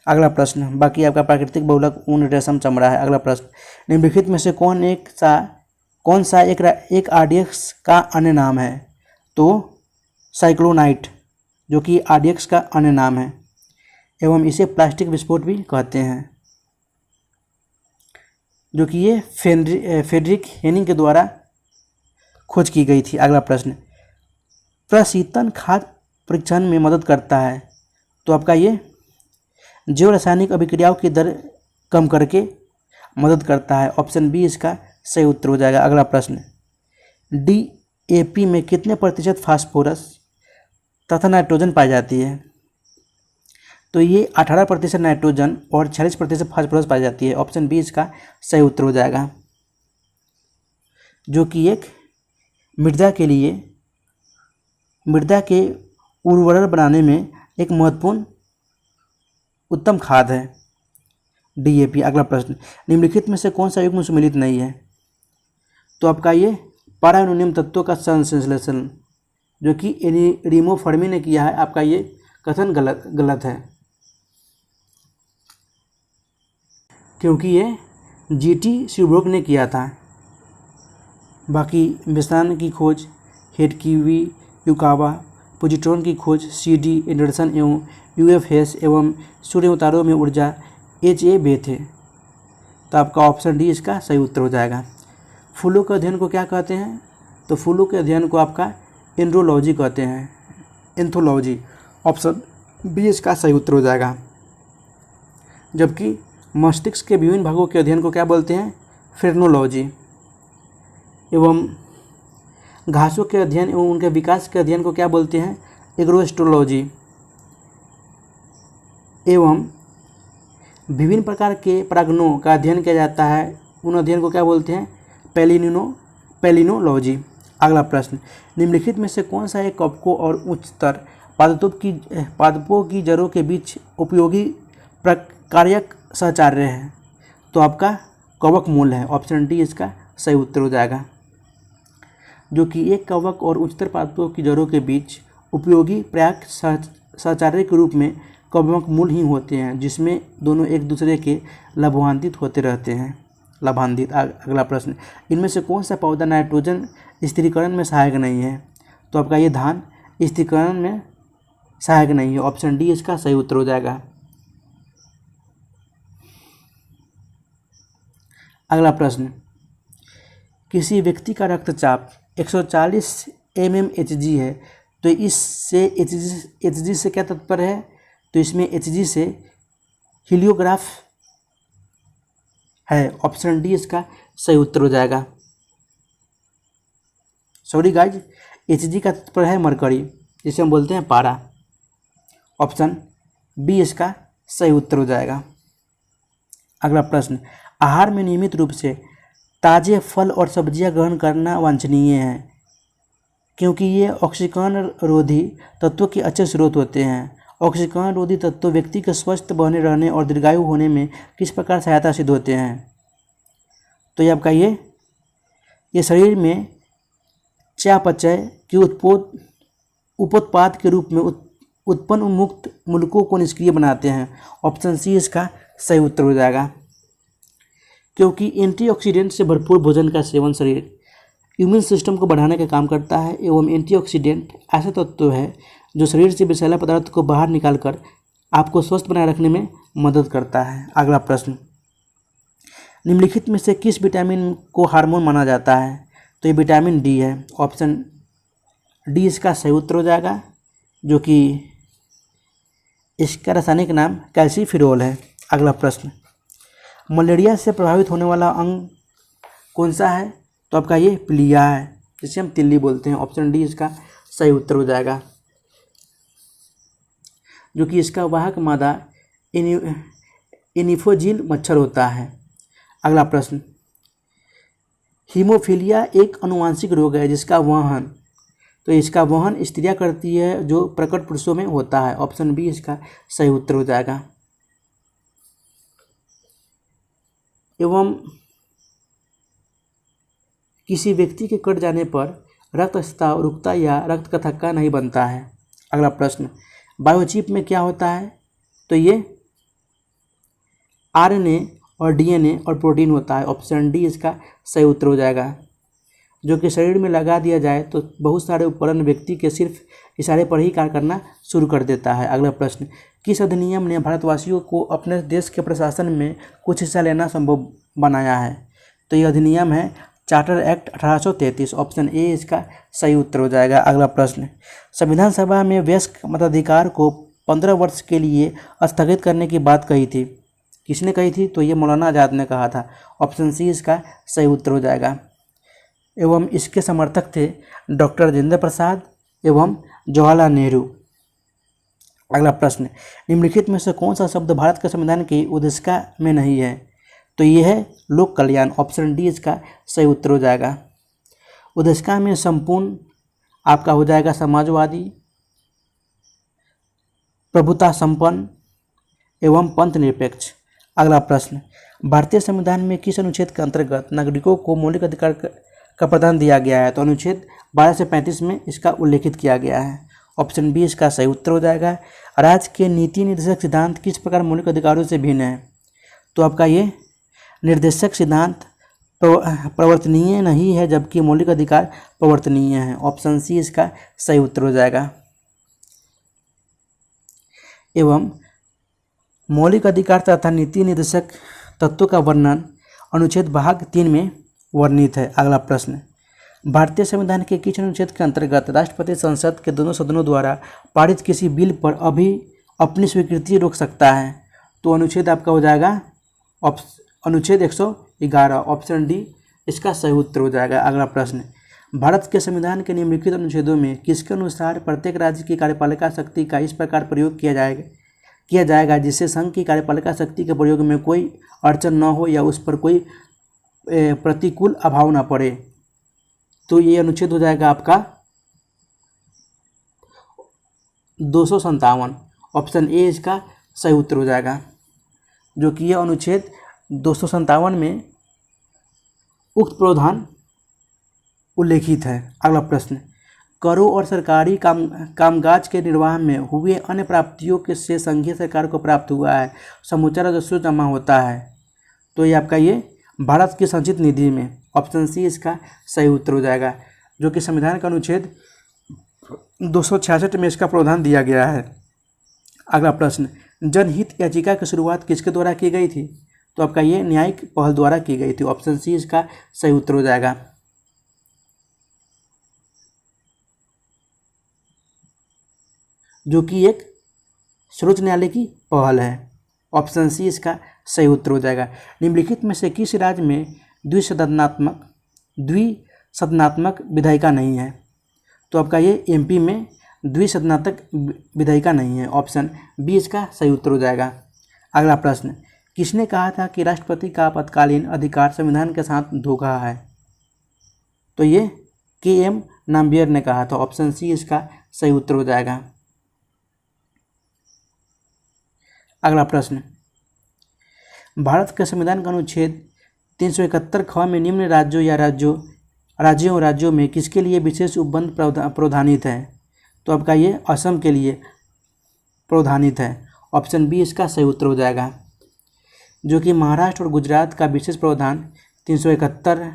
अगला प्रश्न, बाकी आपका प्राकृतिक बहुलक ऊन, रेशम, चमड़ा है। अगला प्रश्न, निम्नलिखित में से कौन सा एक आरडीएक्स का अन्य नाम है? तो साइक्लोनाइट, जो कि आरडीएक्स का अन्य नाम है, एवं इसे प्लास्टिक विस्फोट भी कहते हैं, जो कि ये फ्रेडरिक हेनिंग के द्वारा खोज की गई थी। अगला प्रश्न, प्रशीतन खाद्य परीक्षण में मदद करता है। तो आपका ये जैव रासायनिक अभिक्रियाओं की दर कम करके मदद करता है, ऑप्शन बी इसका सही उत्तर हो जाएगा। अगला प्रश्न, डीएपी में कितने प्रतिशत फास्फोरस तथा नाइट्रोजन पाई जाती है? तो ये 18% नाइट्रोजन और 46% फास्फोरस पाई जाती है, ऑप्शन बी इसका सही उत्तर हो जाएगा, जो कि एक मृदा के उर्वरक बनाने में एक महत्वपूर्ण उत्तम खाद है, डीएपी। अगला प्रश्न, निम्नलिखित में से कौन सा युग्म सुमेलित नहीं है? तो आपका ये पैरा एल्युमिनियम तत्वों का संश्लेषण, जो कि एनिरिमो फर्मी ने किया है, आपका ये कथन गलत है, क्योंकि ये जीटी सीब्रोक ने किया था। बाकी विस्तान की खोज हेडकीवी युकावा, पोजिट्रॉन की खोज सीडी एंडरसन एवं यूएफ हेस एवं सूर्य उतारों में ऊर्जा एचए बे थे। तो आपका ऑप्शन डी इसका सही उत्तर हो जाएगा। फूलों के अध्ययन को क्या कहते हैं? तो फूलों के अध्ययन को आपका एंड्रोलॉजी कहते हैं, एंथोलॉजी, ऑप्शन बी इसका सही उत्तर हो जाएगा। जबकि मस्तिष्क के विभिन्न भागों के अध्ययन को क्या बोलते हैं? फ्रेनोलॉजी। एवं घासों के अध्ययन एवं उनके विकास के अध्ययन को क्या बोलते हैं? एग्रोएस्ट्रोलॉजी। एवं विभिन्न प्रकार के परागणों का अध्ययन किया जाता है, उन अध्ययन को क्या बोलते हैं? पैलिनोलॉजी। अगला प्रश्न, निम्नलिखित में से कौन सा एक कवकों और उच्चतर पादपों की जड़ों के बीच उपयोगी प्रकार्यक सहचार्य है? तो आपका कवक मूल है, ऑप्शन डी इसका सही उत्तर हो जाएगा, जो कि एक कवक और उच्चतर पादपों की जड़ों के बीच उपयोगी प्रयाक सहचार्य के रूप में कवक मूल ही होते हैं, जिसमें दोनों एक दूसरे के लाभान्वित होते रहते हैं। लाभान्वित। अगला प्रश्न, इनमें से कौन सा पौधा नाइट्रोजन स्थिरीकरण में सहायक नहीं है? तो आपका ये धान स्थिरीकरण में सहायक नहीं है, ऑप्शन डी इसका सही उत्तर हो जाएगा। अगला प्रश्न, किसी व्यक्ति का रक्तचाप 140 mmHg है, तो इससे Hg से क्या तात्पर्य है? तो इसमें Hg से हीलियोग्राफ है, ऑप्शन डी इसका सही उत्तर हो जाएगा। सॉरी गाइज, Hg का तात्पर्य है मरकरी, जिसे हम बोलते हैं पारा, ऑप्शन बी इसका सही उत्तर हो जाएगा। अगला प्रश्न, आहार में नियमित रूप से ताजे फल और सब्जियां ग्रहण करना वांछनीय है, क्योंकि ये ऑक्सीकरण रोधी तत्वों के अच्छे स्रोत होते हैं। ऑक्सीकरण रोधी तत्व व्यक्ति के स्वस्थ बने रहने और दीर्घायु होने में किस प्रकार सहायता सिद्ध होते हैं? तो ये आपका ये शरीर में चयापचय के उपोत्पाद के रूप में उत्पन्न मुक्त मूलकों को निष्क्रिय बनाते हैं, ऑप्शन सी इसका सही उत्तर हो जाएगा, क्योंकि एंटीऑक्सीडेंट से भरपूर भोजन का सेवन शरीर इम्यून सिस्टम को बढ़ाने का काम करता है एवं एंटीऑक्सीडेंट ऐसा तत्व है जो शरीर से विषैला पदार्थ को बाहर निकालकर आपको स्वस्थ बनाए रखने में मदद करता है। अगला प्रश्न, निम्नलिखित में से किस विटामिन को हार्मोन माना जाता है? तो ये विटामिन डी है। ऑप्शन डी इसका सही उत्तर हो जाएगा, जो कि इसका रासायनिक नाम कैल्सीफिरोल है। अगला प्रश्न, मलेरिया से प्रभावित होने वाला अंग कौन सा है? तो आपका ये प्लिया है, जिसे हम तिल्ली बोलते हैं। ऑप्शन डी इसका सही उत्तर हो जाएगा, जो कि इसका वाहक मादा इनिफोजिल मच्छर होता है। अगला प्रश्न, हीमोफीलिया एक अनुवांशिक रोग है जिसका वहन, तो इसका वहन स्त्रियां करती है जो प्रकट पुरुषों में होता है। ऑप्शन बी इसका सही उत्तर हो जाएगा। एवं किसी व्यक्ति के कट जाने पर रक्तस्राव रुकता या रक्त का थक्का नहीं बनता है। अगला प्रश्न, बायोचिप में क्या होता है? तो ये आरएनए और डीएनए और प्रोटीन होता है। ऑप्शन डी इसका सही उत्तर हो जाएगा, जो कि शरीर में लगा दिया जाए तो बहुत सारे उपकरण व्यक्ति के सिर्फ इशारे पर ही कार्य करना शुरू कर देता है। अगला प्रश्न, किस अधिनियम ने भारतवासियों को अपने देश के प्रशासन में कुछ हिस्सा लेना संभव बनाया है? तो यह अधिनियम है चार्टर एक्ट 1833। ऑप्शन ए इसका सही उत्तर हो जाएगा। अगला प्रश्न, संविधान सभा में वयस्क मताधिकार को 15 वर्ष के लिए स्थगित करने की बात कही थी, किसने कही थी? तो ये मौलाना आज़ाद ने कहा था। ऑप्शन सी इसका सही उत्तर हो जाएगा। एवं इसके समर्थक थे डॉक्टर राजेंद्र प्रसाद एवं जवाहरलाल नेहरू। अगला प्रश्न, निम्नलिखित में से कौन सा शब्द भारत के संविधान की उद्देशिका में नहीं है? तो ये है लोक कल्याण। ऑप्शन डी इसका सही उत्तर हो जाएगा। उद्देशिका में संपूर्ण आपका हो जाएगा समाजवादी, प्रभुता संपन्न एवं पंथ निरपेक्ष। अगला प्रश्न, भारतीय संविधान में किस अनुच्छेद के अंतर्गत नागरिकों को मौलिक अधिकार का प्रदान दिया गया है? तो अनुच्छेद 12 से 35 में इसका उल्लेखित किया गया है। ऑप्शन बी इसका सही उत्तर हो जाएगा। राज्य के नीति निर्देशक सिद्धांत किस प्रकार मौलिक अधिकारों से भिन्न है? तो आपका ये निर्देशक सिद्धांत प्रवर्तनीय नहीं है, जबकि मौलिक अधिकार प्रवर्तनीय है। ऑप्शन सी इसका सही उत्तर हो जाएगा। एवं मौलिक अधिकार तथा नीति निर्देशक तत्वों का वर्णन अनुच्छेद भाग 3 में वर्णित है। अगला प्रश्न, भारतीय संविधान के किस अनुच्छेद के अंतर्गत राष्ट्रपति संसद के दोनों सदनों द्वारा पारित किसी बिल पर अभी अपनी स्वीकृति रोक सकता है? तो अनुच्छेद आपका हो जाएगा अनुच्छेद 111। ऑप्शन डी इसका सही उत्तर हो जाएगा। अगला प्रश्न, भारत के संविधान के निम्नलिखित अनुच्छेदों में किसके अनुसार प्रत्येक राज्य की कार्यपालिका शक्ति का इस प्रकार प्रयोग किया जाएगा जिससे संघ की कार्यपालिका शक्ति के प्रयोग में कोई अड़चन न हो या उस पर कोई प्रतिकूल अभाव न पड़े? तो ये अनुच्छेद हो जाएगा आपका 257। ऑप्शन ए इसका सही उत्तर हो जाएगा, जो कि यह अनुच्छेद 257 में उक्त प्रावधान उल्लेखित है। अगला प्रश्न, करों और सरकारी कामकाज के निर्वाह में हुए अन्य प्राप्तियों के से संघीय सरकार को प्राप्त हुआ है समूचा राजस्व जमा होता है? तो ये आपका ये भारत की संचित निधि में। ऑप्शन सी इसका सही उत्तर हो जाएगा, जो कि संविधान का अनुच्छेद 266 में इसका प्रावधान दिया गया है। अगला प्रश्न, जनहित याचिका की शुरुआत किसके द्वारा की गई थी? तो आपका ये न्यायिक पहल द्वारा की गई थी। ऑप्शन सी इसका सही उत्तर हो जाएगा। जो कि एक सर्वोच्च न्यायालय की पहल है। ऑप्शन सी इसका सही उत्तर हो जाएगा। निम्नलिखित में से किस राज्य में द्विसदनात्मक विधायिका नहीं है? तो आपका ये एमपी में द्विसदनात्मक विधायिका नहीं है। ऑप्शन बी इसका सही उत्तर हो जाएगा। अगला प्रश्न, किसने कहा था कि राष्ट्रपति का आपातकालीन अधिकार संविधान के साथ धोखा है? तो ये के.एम. नाम्बियर ने कहा था। ऑप्शन सी इसका सही उत्तर हो जाएगा। अगला प्रश्न, भारत के संविधान का अनुच्छेद 371 ख में निम्न राज्यों में किसके लिए विशेष उपबंध प्रावधानित है? तो आपका ये असम के लिए प्रावधानित है। ऑप्शन बी इसका सही उत्तर हो जाएगा, जो कि महाराष्ट्र और गुजरात का विशेष प्रावधान 371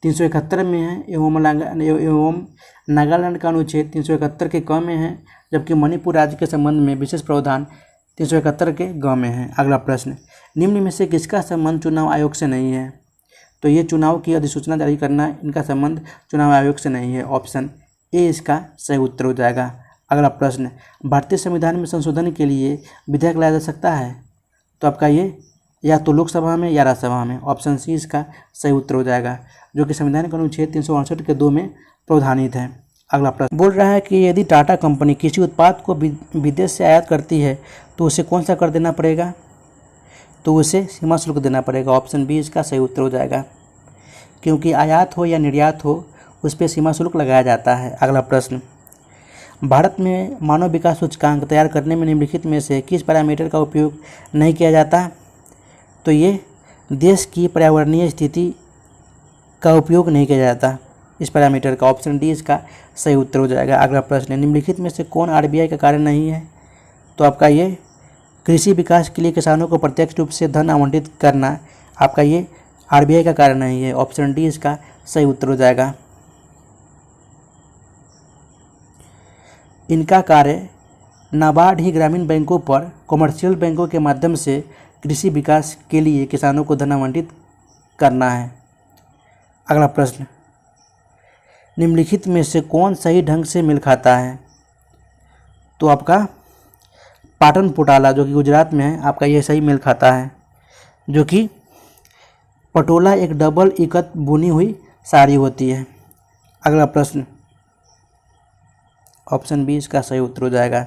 371 में है एवं नागालैंड का अनुच्छेद 371 के क में है, जबकि मणिपुर राज्य के संबंध में विशेष प्रावधान 371 के ग में है। अगला प्रश्न, निम्न में से किसका संबंध चुनाव आयोग से नहीं है? तो ये चुनाव की अधिसूचना जारी करना, इनका संबंध चुनाव आयोग से नहीं है। ऑप्शन ए इसका सही उत्तर हो जाएगा। अगला प्रश्न, भारतीय संविधान में संशोधन के लिए विधेयक लाया जा सकता है? तो आपका ये या तो लोकसभा में या राज्यसभा में। ऑप्शन सी इसका सही उत्तर हो जाएगा, जो कि संविधान के अनुच्छेद 368 के 2 में प्रावधानित है। अगला प्रश्न बोल रहा है कि यदि टाटा कंपनी किसी उत्पाद को विदेश से आयात करती है तो उसे कौन सा कर देना पड़ेगा? तो उसे सीमा शुल्क देना पड़ेगा। ऑप्शन बी इसका सही उत्तर हो जाएगा, क्योंकि आयात हो या निर्यात हो उस पर सीमा शुल्क लगाया जाता है। अगला प्रश्न, भारत में मानव विकास सूचकांक तैयार करने में निम्नलिखित में से किस पैरामीटर का उपयोग नहीं किया जाता? तो ये देश की पर्यावरणीय स्थिति का उपयोग नहीं किया जाता इस पैरामीटर का। ऑप्शन डी इसका सही उत्तर हो जाएगा। अगला प्रश्न, निम्नलिखित में से कौन आरबीआई का कार्य नहीं है? तो आपका ये कृषि विकास के लिए किसानों को प्रत्यक्ष रूप से धन आवंटित करना, आपका ये आरबीआई का कार्य नहीं है। ऑप्शन डी इसका सही उत्तर हो जाएगा। इनका कार्य नाबार्ड ही ग्रामीण बैंकों पर कमर्शियल बैंकों के माध्यम से कृषि विकास के लिए किसानों को धन आवंटित करना है। अगला प्रश्न, निम्नलिखित में से कौन सही ढंग से मेल खाता है? तो आपका पाटन पोटाला जो कि गुजरात में है, आपका ये सही मेल खाता है, जो कि पटोला एक डबल इकत बुनी हुई साड़ी होती है। अगला प्रश्न, ऑप्शन बी इसका सही उत्तर हो जाएगा।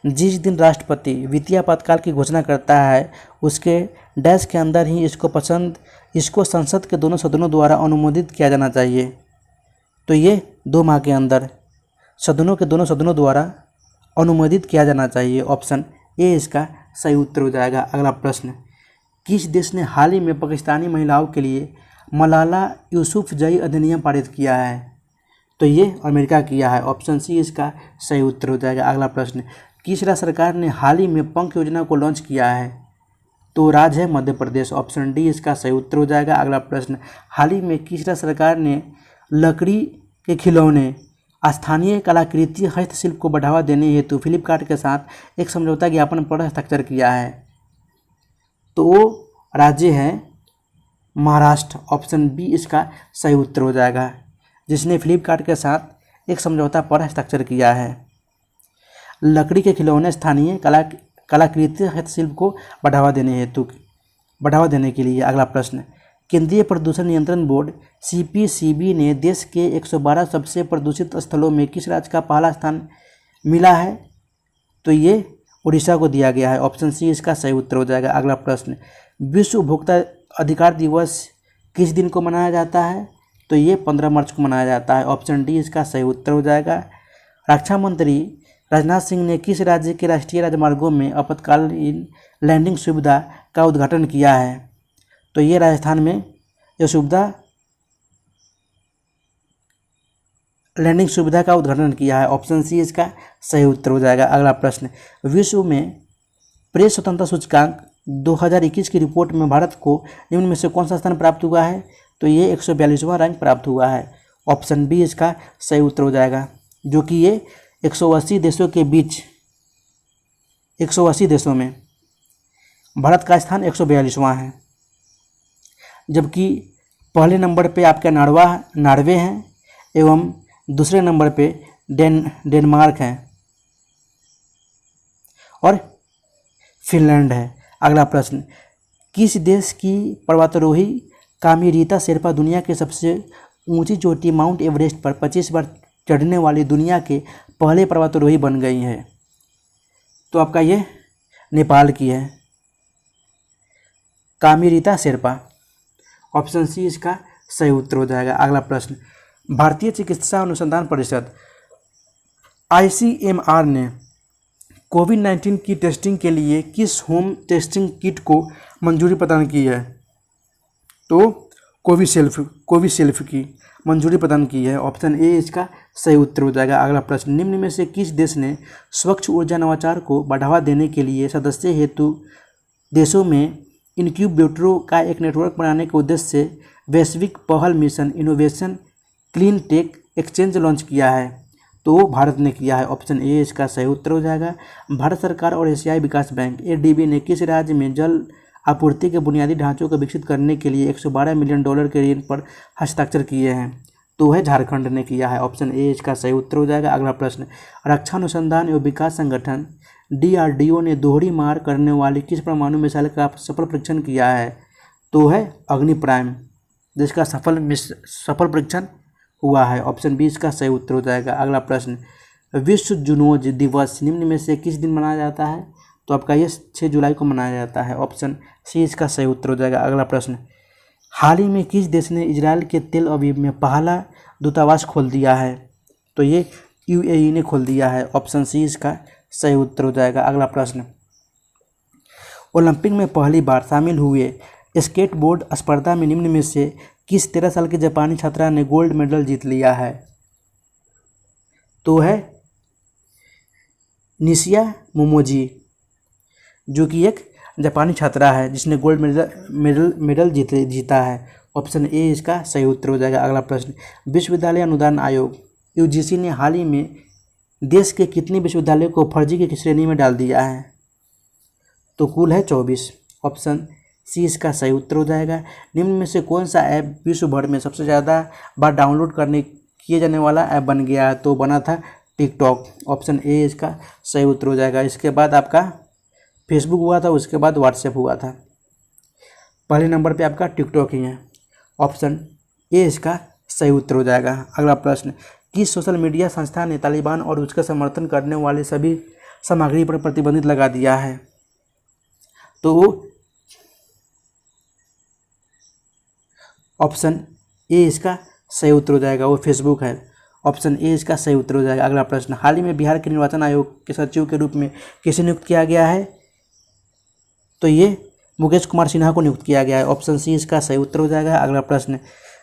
जिस दिन राष्ट्रपति वित्तीय आपातकाल की घोषणा करता है उसके डैश के अंदर ही इसको संसद के दोनों सदनों द्वारा अनुमोदित किया जाना चाहिए। तो ये 2 माह के अंदर सदनों के दोनों सदनों द्वारा अनुमोदित किया जाना चाहिए। ऑप्शन ए इसका सही उत्तर हो जाएगा। अगला प्रश्न, किस देश ने हाल ही में पाकिस्तानी महिलाओं के लिए मलाला यूसुफजई अधिनियम पारित किया है? तो ये अमेरिका किया है। ऑप्शन सी इसका सही उत्तर हो जाएगा। अगला प्रश्न, किस राज्य सरकार ने हाल ही में पंख योजना को लॉन्च किया है? तो राज्य है मध्य प्रदेश। ऑप्शन डी इसका सही उत्तर हो जाएगा। अगला प्रश्न, हाल ही में किस राज्य सरकार ने लकड़ी के खिलौने, स्थानीय कलाकृति, हस्तशिल्प को बढ़ावा देने हेतु फ्लिपकार्ट के साथ एक समझौता ज्ञापन पर हस्ताक्षर किया है? तो वो राज्य है महाराष्ट्र। ऑप्शन बी इसका सही उत्तर हो जाएगा, जिसने फ्लिपकार्ट के साथ एक समझौता पर हस्ताक्षर किया है लकड़ी के खिलौने, स्थानीय कलाकृति, हस्तशिल्प को बढ़ावा देने के लिए। अगला प्रश्न, केंद्रीय प्रदूषण नियंत्रण बोर्ड सीपीसीबी ने देश के 112 सबसे प्रदूषित स्थलों में किस राज्य का पहला स्थान मिला है? तो ये उड़ीसा को दिया गया है। ऑप्शन सी इसका सही उत्तर हो जाएगा। अगला प्रश्न, विश्व उपभोक्ता अधिकार दिवस किस दिन को मनाया जाता है? तो ये 15 मार्च को मनाया जाता है। ऑप्शन डी इसका सही उत्तर हो जाएगा। रक्षा मंत्री राजनाथ सिंह ने किस राज्य के राष्ट्रीय राजमार्गों में आपातकालीन लैंडिंग सुविधा का उद्घाटन किया है? तो ये राजस्थान में यह लैंडिंग सुविधा का उद्घाटन किया है। ऑप्शन सी इसका सही उत्तर हो जाएगा। अगला प्रश्न, विश्व में प्रेस स्वतंत्रता सूचकांक 2021 की रिपोर्ट में भारत को निम्न में से कौन सा स्थान प्राप्त हुआ है? तो ये 142वां रैंक प्राप्त हुआ है। ऑप्शन बी इसका सही उत्तर हो जाएगा, जो कि ये 180 देशों के बीच 180 देशों में भारत का स्थान 142वां है, जबकि पहले नंबर पे आपका नॉर्वे हैं एवं दूसरे नंबर पे डेनमार्क है और फिनलैंड है। अगला प्रश्न, किस देश की पर्वतारोही कामी रीता शेरपा दुनिया की सबसे ऊंची चोटी माउंट एवरेस्ट पर 25 बार चढ़ने वाली दुनिया के पहले पर्वतारोही बन गई है? तो आपका ये नेपाल की है, कामी रीता शेरपा। ऑप्शन सी इसका सही उत्तर हो जाएगा। अगला प्रश्न, भारतीय चिकित्सा अनुसंधान परिषद ICMR ने कोविड-19 की टेस्टिंग के लिए किस होम टेस्टिंग किट को मंजूरी प्रदान की है? तो कोविशील्ड की मंजूरी प्रदान की है। ऑप्शन ए इसका सही उत्तर हो जाएगा। अगला प्रश्न, निम्न में से किस देश ने स्वच्छ ऊर्जा नवाचार को बढ़ावा देने के लिए सदस्य हेतु देशों में इनक्यूबेटरों का एक नेटवर्क बनाने के उद्देश्य से वैश्विक पहल mission innovation clean tech exchange launch किया है? तो भारत ने किया है। ऑप्शन ए इसका सही उत्तर हो जाएगा। भारत सरकार और एशियाई विकास बैंक एडीबी ने किस राज्य में जल आपूर्ति के बुनियादी ढांचों को विकसित करने के लिए $112 मिलियन के ऋण पर हस्ताक्षर किए हैं? तो है झारखंड ने किया है। ऑप्शन ए इसका सही उत्तर हो जाएगा। अगला प्रश्न, रक्षा अनुसंधान एवं विकास संगठन DRDO ने दोहरी मार करने वाली किस परमाणु मिसाइल का सफल परीक्षण किया है? तो है अग्नि प्राइम, जिसका सफल परीक्षण हुआ है। ऑप्शन बी इसका सही उत्तर हो जाएगा। अगला प्रश्न, विश्व जूनोज दिवस निम्न में से किस दिन मनाया जाता है? तो आपका ये 6 जुलाई को मनाया जाता है। ऑप्शन सी इसका सही उत्तर हो जाएगा। अगला प्रश्न, हाल ही में किस देश ने इजराइल के तेल अवीव में पहला दूतावास खोल दिया है? तो ये UAE ने खोल दिया है। ऑप्शन सी इसका सही उत्तर हो जाएगा। अगला प्रश्न, ओलंपिक में पहली बार शामिल हुए स्केटबोर्ड स्पर्धा में निम्न में से किस 13 साल की जापानी छात्रा ने गोल्ड मेडल जीत लिया है? तो है निशिया मोमोजी, जो कि एक जापानी छात्रा है जिसने गोल्ड मेडल जीता है। ऑप्शन ए इसका सही उत्तर हो जाएगा। अगला प्रश्न, विश्वविद्यालय अनुदान आयोग UGC ने हाल ही में देश के कितने विश्वविद्यालयों को फर्जी की श्रेणी में डाल दिया है? तो कुल है 24। ऑप्शन सी इसका सही उत्तर हो जाएगा। निम्न में से कौन सा ऐप विश्व भर में सबसे ज़्यादा बार डाउनलोड किए जाने वाला ऐप बन गया है? तो बना था टिकटॉक। ऑप्शन ए इसका सही उत्तर हो जाएगा। इसके बाद आपका फेसबुक हुआ था, उसके बाद व्हाट्सएप हुआ था। पहले नंबर पे आपका टिकटॉक ही है। ऑप्शन ए इसका सही उत्तर हो जाएगा। अगला प्रश्न, किस सोशल मीडिया संस्था ने तालिबान और उसका समर्थन करने वाले सभी सामग्री पर प्रतिबंधित लगा दिया है? तो ऑप्शन ए इसका सही उत्तर हो जाएगा, वो फेसबुक है। ऑप्शन ए इसका सही उत्तर हो जाएगा। अगला प्रश्न, हाल ही में बिहार के निर्वाचन आयोग के सचिव के रूप में किसे नियुक्त किया गया है? तो ये मुकेश कुमार सिन्हा को नियुक्त किया गया है। ऑप्शन सी इसका सही उत्तर हो जाएगा। अगला प्रश्न,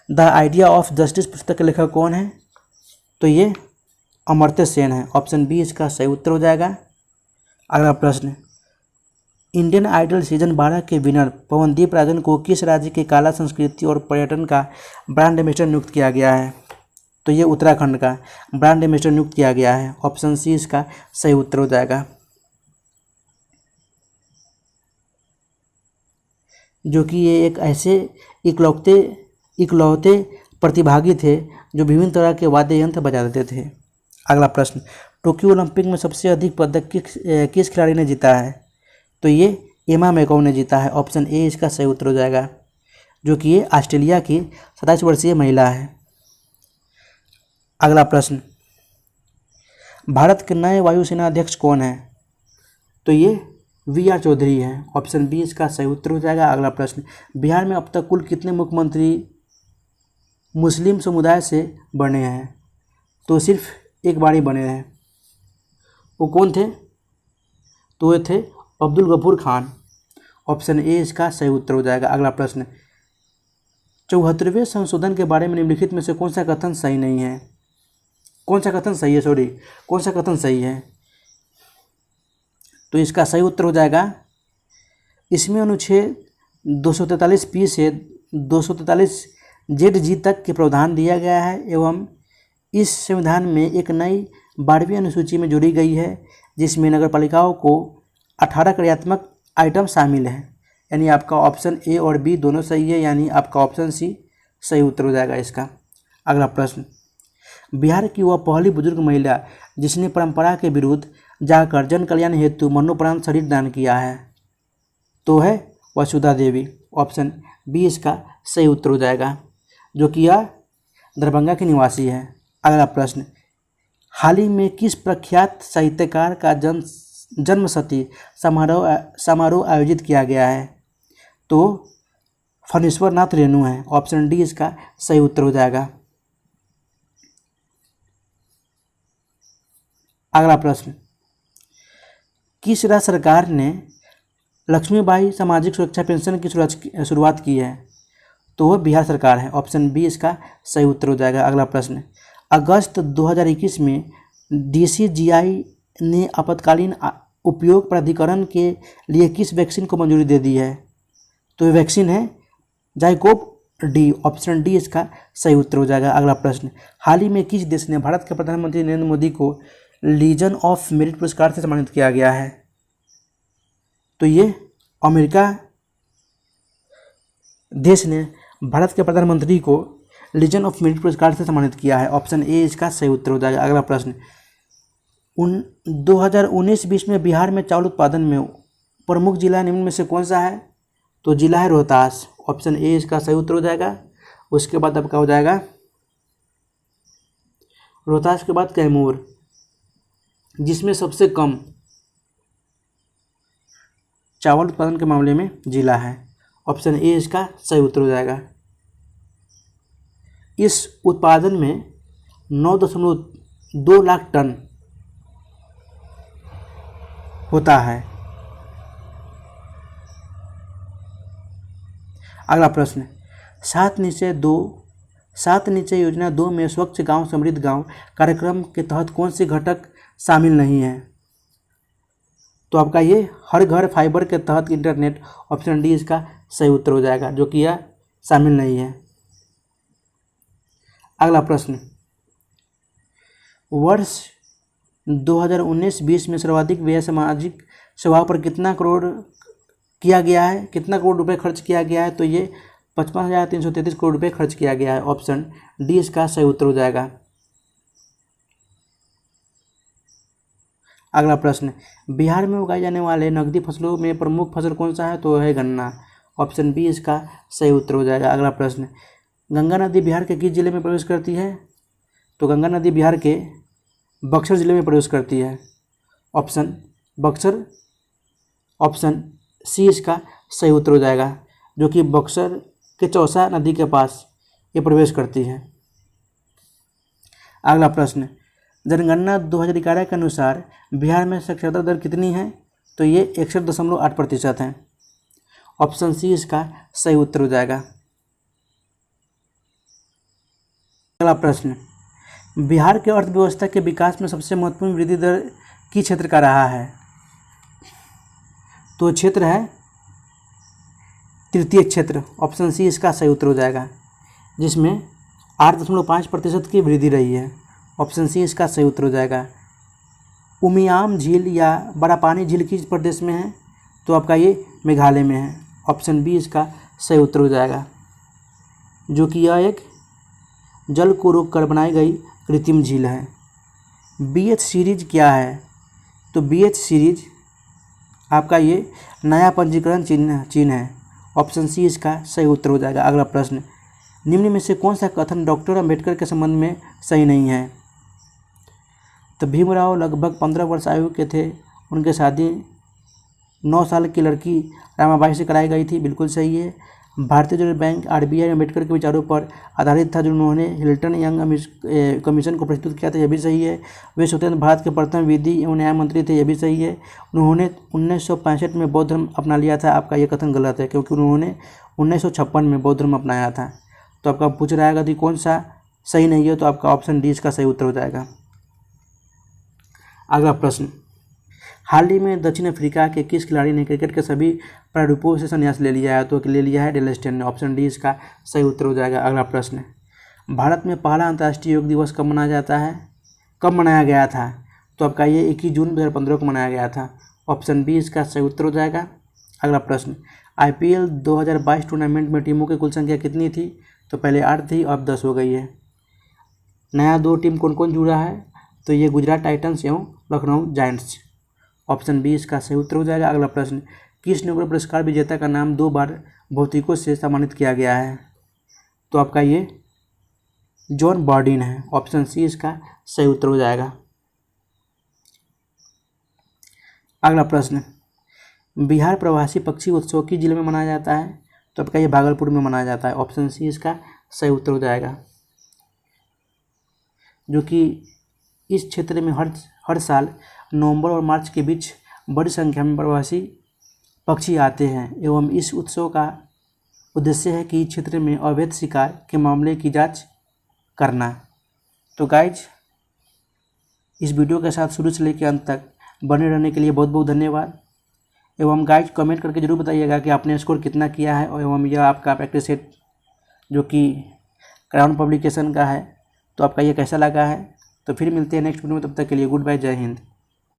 द आइडिया ऑफ जस्टिस पुस्तक के लेखक कौन है? तो ये अमर्त्य सेन है। ऑप्शन बी इसका सही उत्तर हो जाएगा। अगला प्रश्न, इंडियन आइडल सीजन 12 के विनर पवनदीप राजन को किस राज्य के कला संस्कृति और पर्यटन का ब्रांड एम्बेसडर नियुक्त किया गया है? तो ये उत्तराखंड का ब्रांड एम्बेसडर नियुक्त किया गया है। ऑप्शन सी इसका सही उत्तर हो जाएगा। जो कि ये एक ऐसे इकलौते प्रतिभागी थे जो विभिन्न तरह के वाद्य यंत्र बजाते थे। अगला प्रश्न, टोक्यो ओलंपिक में सबसे अधिक पदक किस खिलाड़ी ने जीता है? तो ये एमा मैकॉव ने जीता है। ऑप्शन ए इसका सही उत्तर हो जाएगा, जो कि ये ऑस्ट्रेलिया की 27 वर्षीय महिला है। अगला प्रश्न, भारत के नए वायुसेना अध्यक्ष कौन है? तो ये VR चौधरी है। ऑप्शन बी इसका सही उत्तर हो जाएगा। अगला प्रश्न, बिहार में अब तक कुल कितने मुख्यमंत्री मुस्लिम समुदाय से बने हैं? तो सिर्फ एक बार ही बने हैं। वो कौन थे? तो ये थे अब्दुल गफूर खान। ऑप्शन ए इसका सही उत्तर हो जाएगा। अगला प्रश्न, 74वें संशोधन के बारे में निम्नलिखित में से कौन सा कथन सही नहीं है? कौन सा कथन सही है? तो इसका सही उत्तर हो जाएगा, इसमें अनुच्छेद 243 से 243 ZG तक के प्रावधान दिया गया है एवं इस संविधान में एक नई 12वीं अनुसूची में जोड़ी गई है जिसमें नगरपालिकाओं को 18 क्रियात्मक आइटम शामिल है। यानी आपका ऑप्शन ए और बी दोनों सही है, यानी आपका ऑप्शन सी सही उत्तर हो जाएगा इसका। अगला प्रश्न, बिहार की वह पहली बुजुर्ग महिला जिसने परंपरा के विरुद्ध जाकर जन कल्याण हेतु मरणोपरांत शरीर दान किया है? तो है वसुधा देवी। ऑप्शन बी इसका सही उत्तर हो जाएगा, जो कि यह दरभंगा की निवासी है। अगला प्रश्न, हाल ही में किस प्रख्यात साहित्यकार का जन्मशती समारोह आयोजित किया गया है? तो फणीश्वर नाथ रेणु है। ऑप्शन डी इसका सही उत्तर हो जाएगा। अगला प्रश्न, किस राज्य सरकार ने लक्ष्मीबाई सामाजिक सुरक्षा पेंशन की शुरुआत की है? तो वह बिहार सरकार है। ऑप्शन बी इसका सही उत्तर हो जाएगा। अगला प्रश्न, अगस्त 2021 में DCGI ने आपातकालीन उपयोग प्राधिकरण के लिए किस वैक्सीन को मंजूरी दे दी है? तो ये वैक्सीन है जाइकोव डी, ऑप्शन डी इसका सही उत्तर हो जाएगा। अगला प्रश्न, हाल ही में किस देश ने भारत के प्रधानमंत्री नरेंद्र मोदी को लीजन ऑफ मेरिट पुरस्कार से सम्मानित किया गया है? तो ये अमेरिका देश ने भारत के प्रधानमंत्री को लीजन ऑफ मेरिट पुरस्कार से सम्मानित किया है। ऑप्शन ए इसका सही उत्तर हो जाएगा। अगला प्रश्न, 2019-20 में बिहार में चावल उत्पादन में प्रमुख जिला निम्न में से कौन सा है? तो जिला है रोहतास। ऑप्शन ए इसका सही उत्तर हो जाएगा। उसके बाद आपका हो जाएगा रोहतास के बाद कैमूर, जिसमें सबसे कम चावल उत्पादन के मामले में जिला है। ऑप्शन ए इसका सही उत्तर हो जाएगा। इस उत्पादन में 9.2 लाख टन होता है। अगला प्रश्न, 7 निश्चय योजना 2 में स्वच्छ गांव समृद्ध गांव कार्यक्रम के तहत कौन से घटक शामिल नहीं है? तो आपका ये हर घर फाइबर के तहत इंटरनेट, ऑप्शन डी इसका सही उत्तर हो जाएगा, जो कि यह शामिल नहीं है। अगला प्रश्न, वर्ष 2019-20 में सर्वाधिक व्यय सामाजिक सेवाओं पर कितना करोड़ रुपए खर्च किया गया है? तो ये 55,333 करोड़ रुपए खर्च किया गया है। ऑप्शन डी इसका सही उत्तर हो जाएगा। अगला प्रश्न, बिहार में उगाए जाने वाले नकदी फसलों में प्रमुख फसल कौन सा है? तो है गन्ना। ऑप्शन बी इसका सही उत्तर हो जाएगा। अगला प्रश्न, गंगा नदी बिहार के किस जिले में प्रवेश करती है? तो गंगा नदी बिहार के बक्सर जिले में प्रवेश करती है। ऑप्शन बक्सर, ऑप्शन सी इसका सही उत्तर हो जाएगा, जो कि बक्सर के चौसा नदी के पास ये प्रवेश करती है। अगला प्रश्न, जनगणना 2011 के अनुसार बिहार में साक्षरता दर कितनी है? तो ये 61.8% है। ऑप्शन सी इसका सही उत्तर हो जाएगा। अगला प्रश्न, बिहार के अर्थव्यवस्था के विकास में सबसे महत्वपूर्ण वृद्धि दर किस क्षेत्र का रहा है? तो क्षेत्र है तृतीय क्षेत्र। ऑप्शन सी इसका सही उत्तर हो जाएगा, जिसमें 8.5% की वृद्धि रही है। ऑप्शन सी इसका सही उत्तर हो जाएगा। उमियाम झील या बड़ा पानी झील किस प्रदेश में है? तो आपका ये मेघालय में है। ऑप्शन बी इसका सही उत्तर हो जाएगा, जो कि यह एक जल को रोक कर बनाई गई कृत्रिम झील है। BH सीरीज क्या है? तो BH सीरीज आपका ये नया पंजीकरण चिन्ह है। ऑप्शन सी इसका सही उत्तर हो जाएगा। अगला प्रश्न, निम्न में से कौन सा कथन डॉक्टर अम्बेडकर के संबंध में सही नहीं है? तो भीमराव लगभग 15 वर्ष आयु के थे, उनकी शादी 9 साल की लड़की रामाबाई से कराई गई थी, बिल्कुल सही है। भारतीय रिजर्व बैंक RBI अम्बेडकर के विचारों पर आधारित था, जो उन्होंने हिल्टन यंग कमीशन को प्रस्तुत किया था, यह भी सही है। वे स्वतंत्र भारत के प्रथम विधि एवं न्याय मंत्री थे, यह भी सही है। उन्होंने 1965 में बौद्ध धर्म अपना लिया था, आपका यह कथन गलत है, क्योंकि उन्होंने 1956 में बौद्ध धर्म अपनाया था। तो आपका पूछ रहा है कि कौन सा सही नहीं है, तो आपका ऑप्शन डी इसका सही उत्तर हो जाएगा। अगला प्रश्न, हाल ही में दक्षिण अफ्रीका के किस खिलाड़ी ने क्रिकेट के सभी प्रारूपों से संन्यास ले लिया है? तो ले लिया है डेल स्टेन ने। ऑप्शन डी इसका सही उत्तर हो जाएगा। अगला प्रश्न, भारत में पहला अंतर्राष्ट्रीय योग दिवस कब मनाया जाता है? कब मनाया गया था? तो आपका ये 21 जून 2015 को मनाया गया था। ऑप्शन बी इसका सही उत्तर हो जाएगा। अगला प्रश्न, IPL 2022 टूर्नामेंट में टीमों की कुल संख्या कितनी थी? तो पहले 8 थी, अब 10 हो गई है। नया 2 टीम कौन कौन जुड़ा है? तो ये गुजरात टाइटंस एवं लखनऊ जायंट्स। ऑप्शन बी इसका सही उत्तर हो जाएगा। अगला प्रश्न, किस नोबेल पुरस्कार विजेता का नाम 2 बार भौतिकों से सम्मानित किया गया है? तो आपका ये जॉन बॉर्डिन है। ऑप्शन सी इसका सही उत्तर हो जाएगा। अगला प्रश्न, बिहार प्रवासी पक्षी उत्सव किस जिले में मनाया जाता है? तो आपका ये भागलपुर में मनाया जाता है। ऑप्शन सी इसका सही उत्तर हो जाएगा, जो कि इस क्षेत्र में हर साल नवंबर और मार्च के बीच बड़ी संख्या में प्रवासी पक्षी आते हैं, एवं इस उत्सव का उद्देश्य है कि क्षेत्र में अवैध शिकार के मामले की जांच करना। तो गाइज, इस वीडियो के साथ शुरू से लेकर अंत तक बने रहने के लिए बहुत बहुत धन्यवाद। एवं गाइज, कमेंट करके जरूर बताइएगा कि आपने स्कोर कितना किया है, एवं यह आपका प्रैक्टिस सेट जो कि क्राउन पब्लिकेशन का है। तो आपका ये कैसा लगा है? तो फिर मिलते हैं नेक्स्ट वीडियो में, तब तक के लिए गुड बाय, जय हिंद।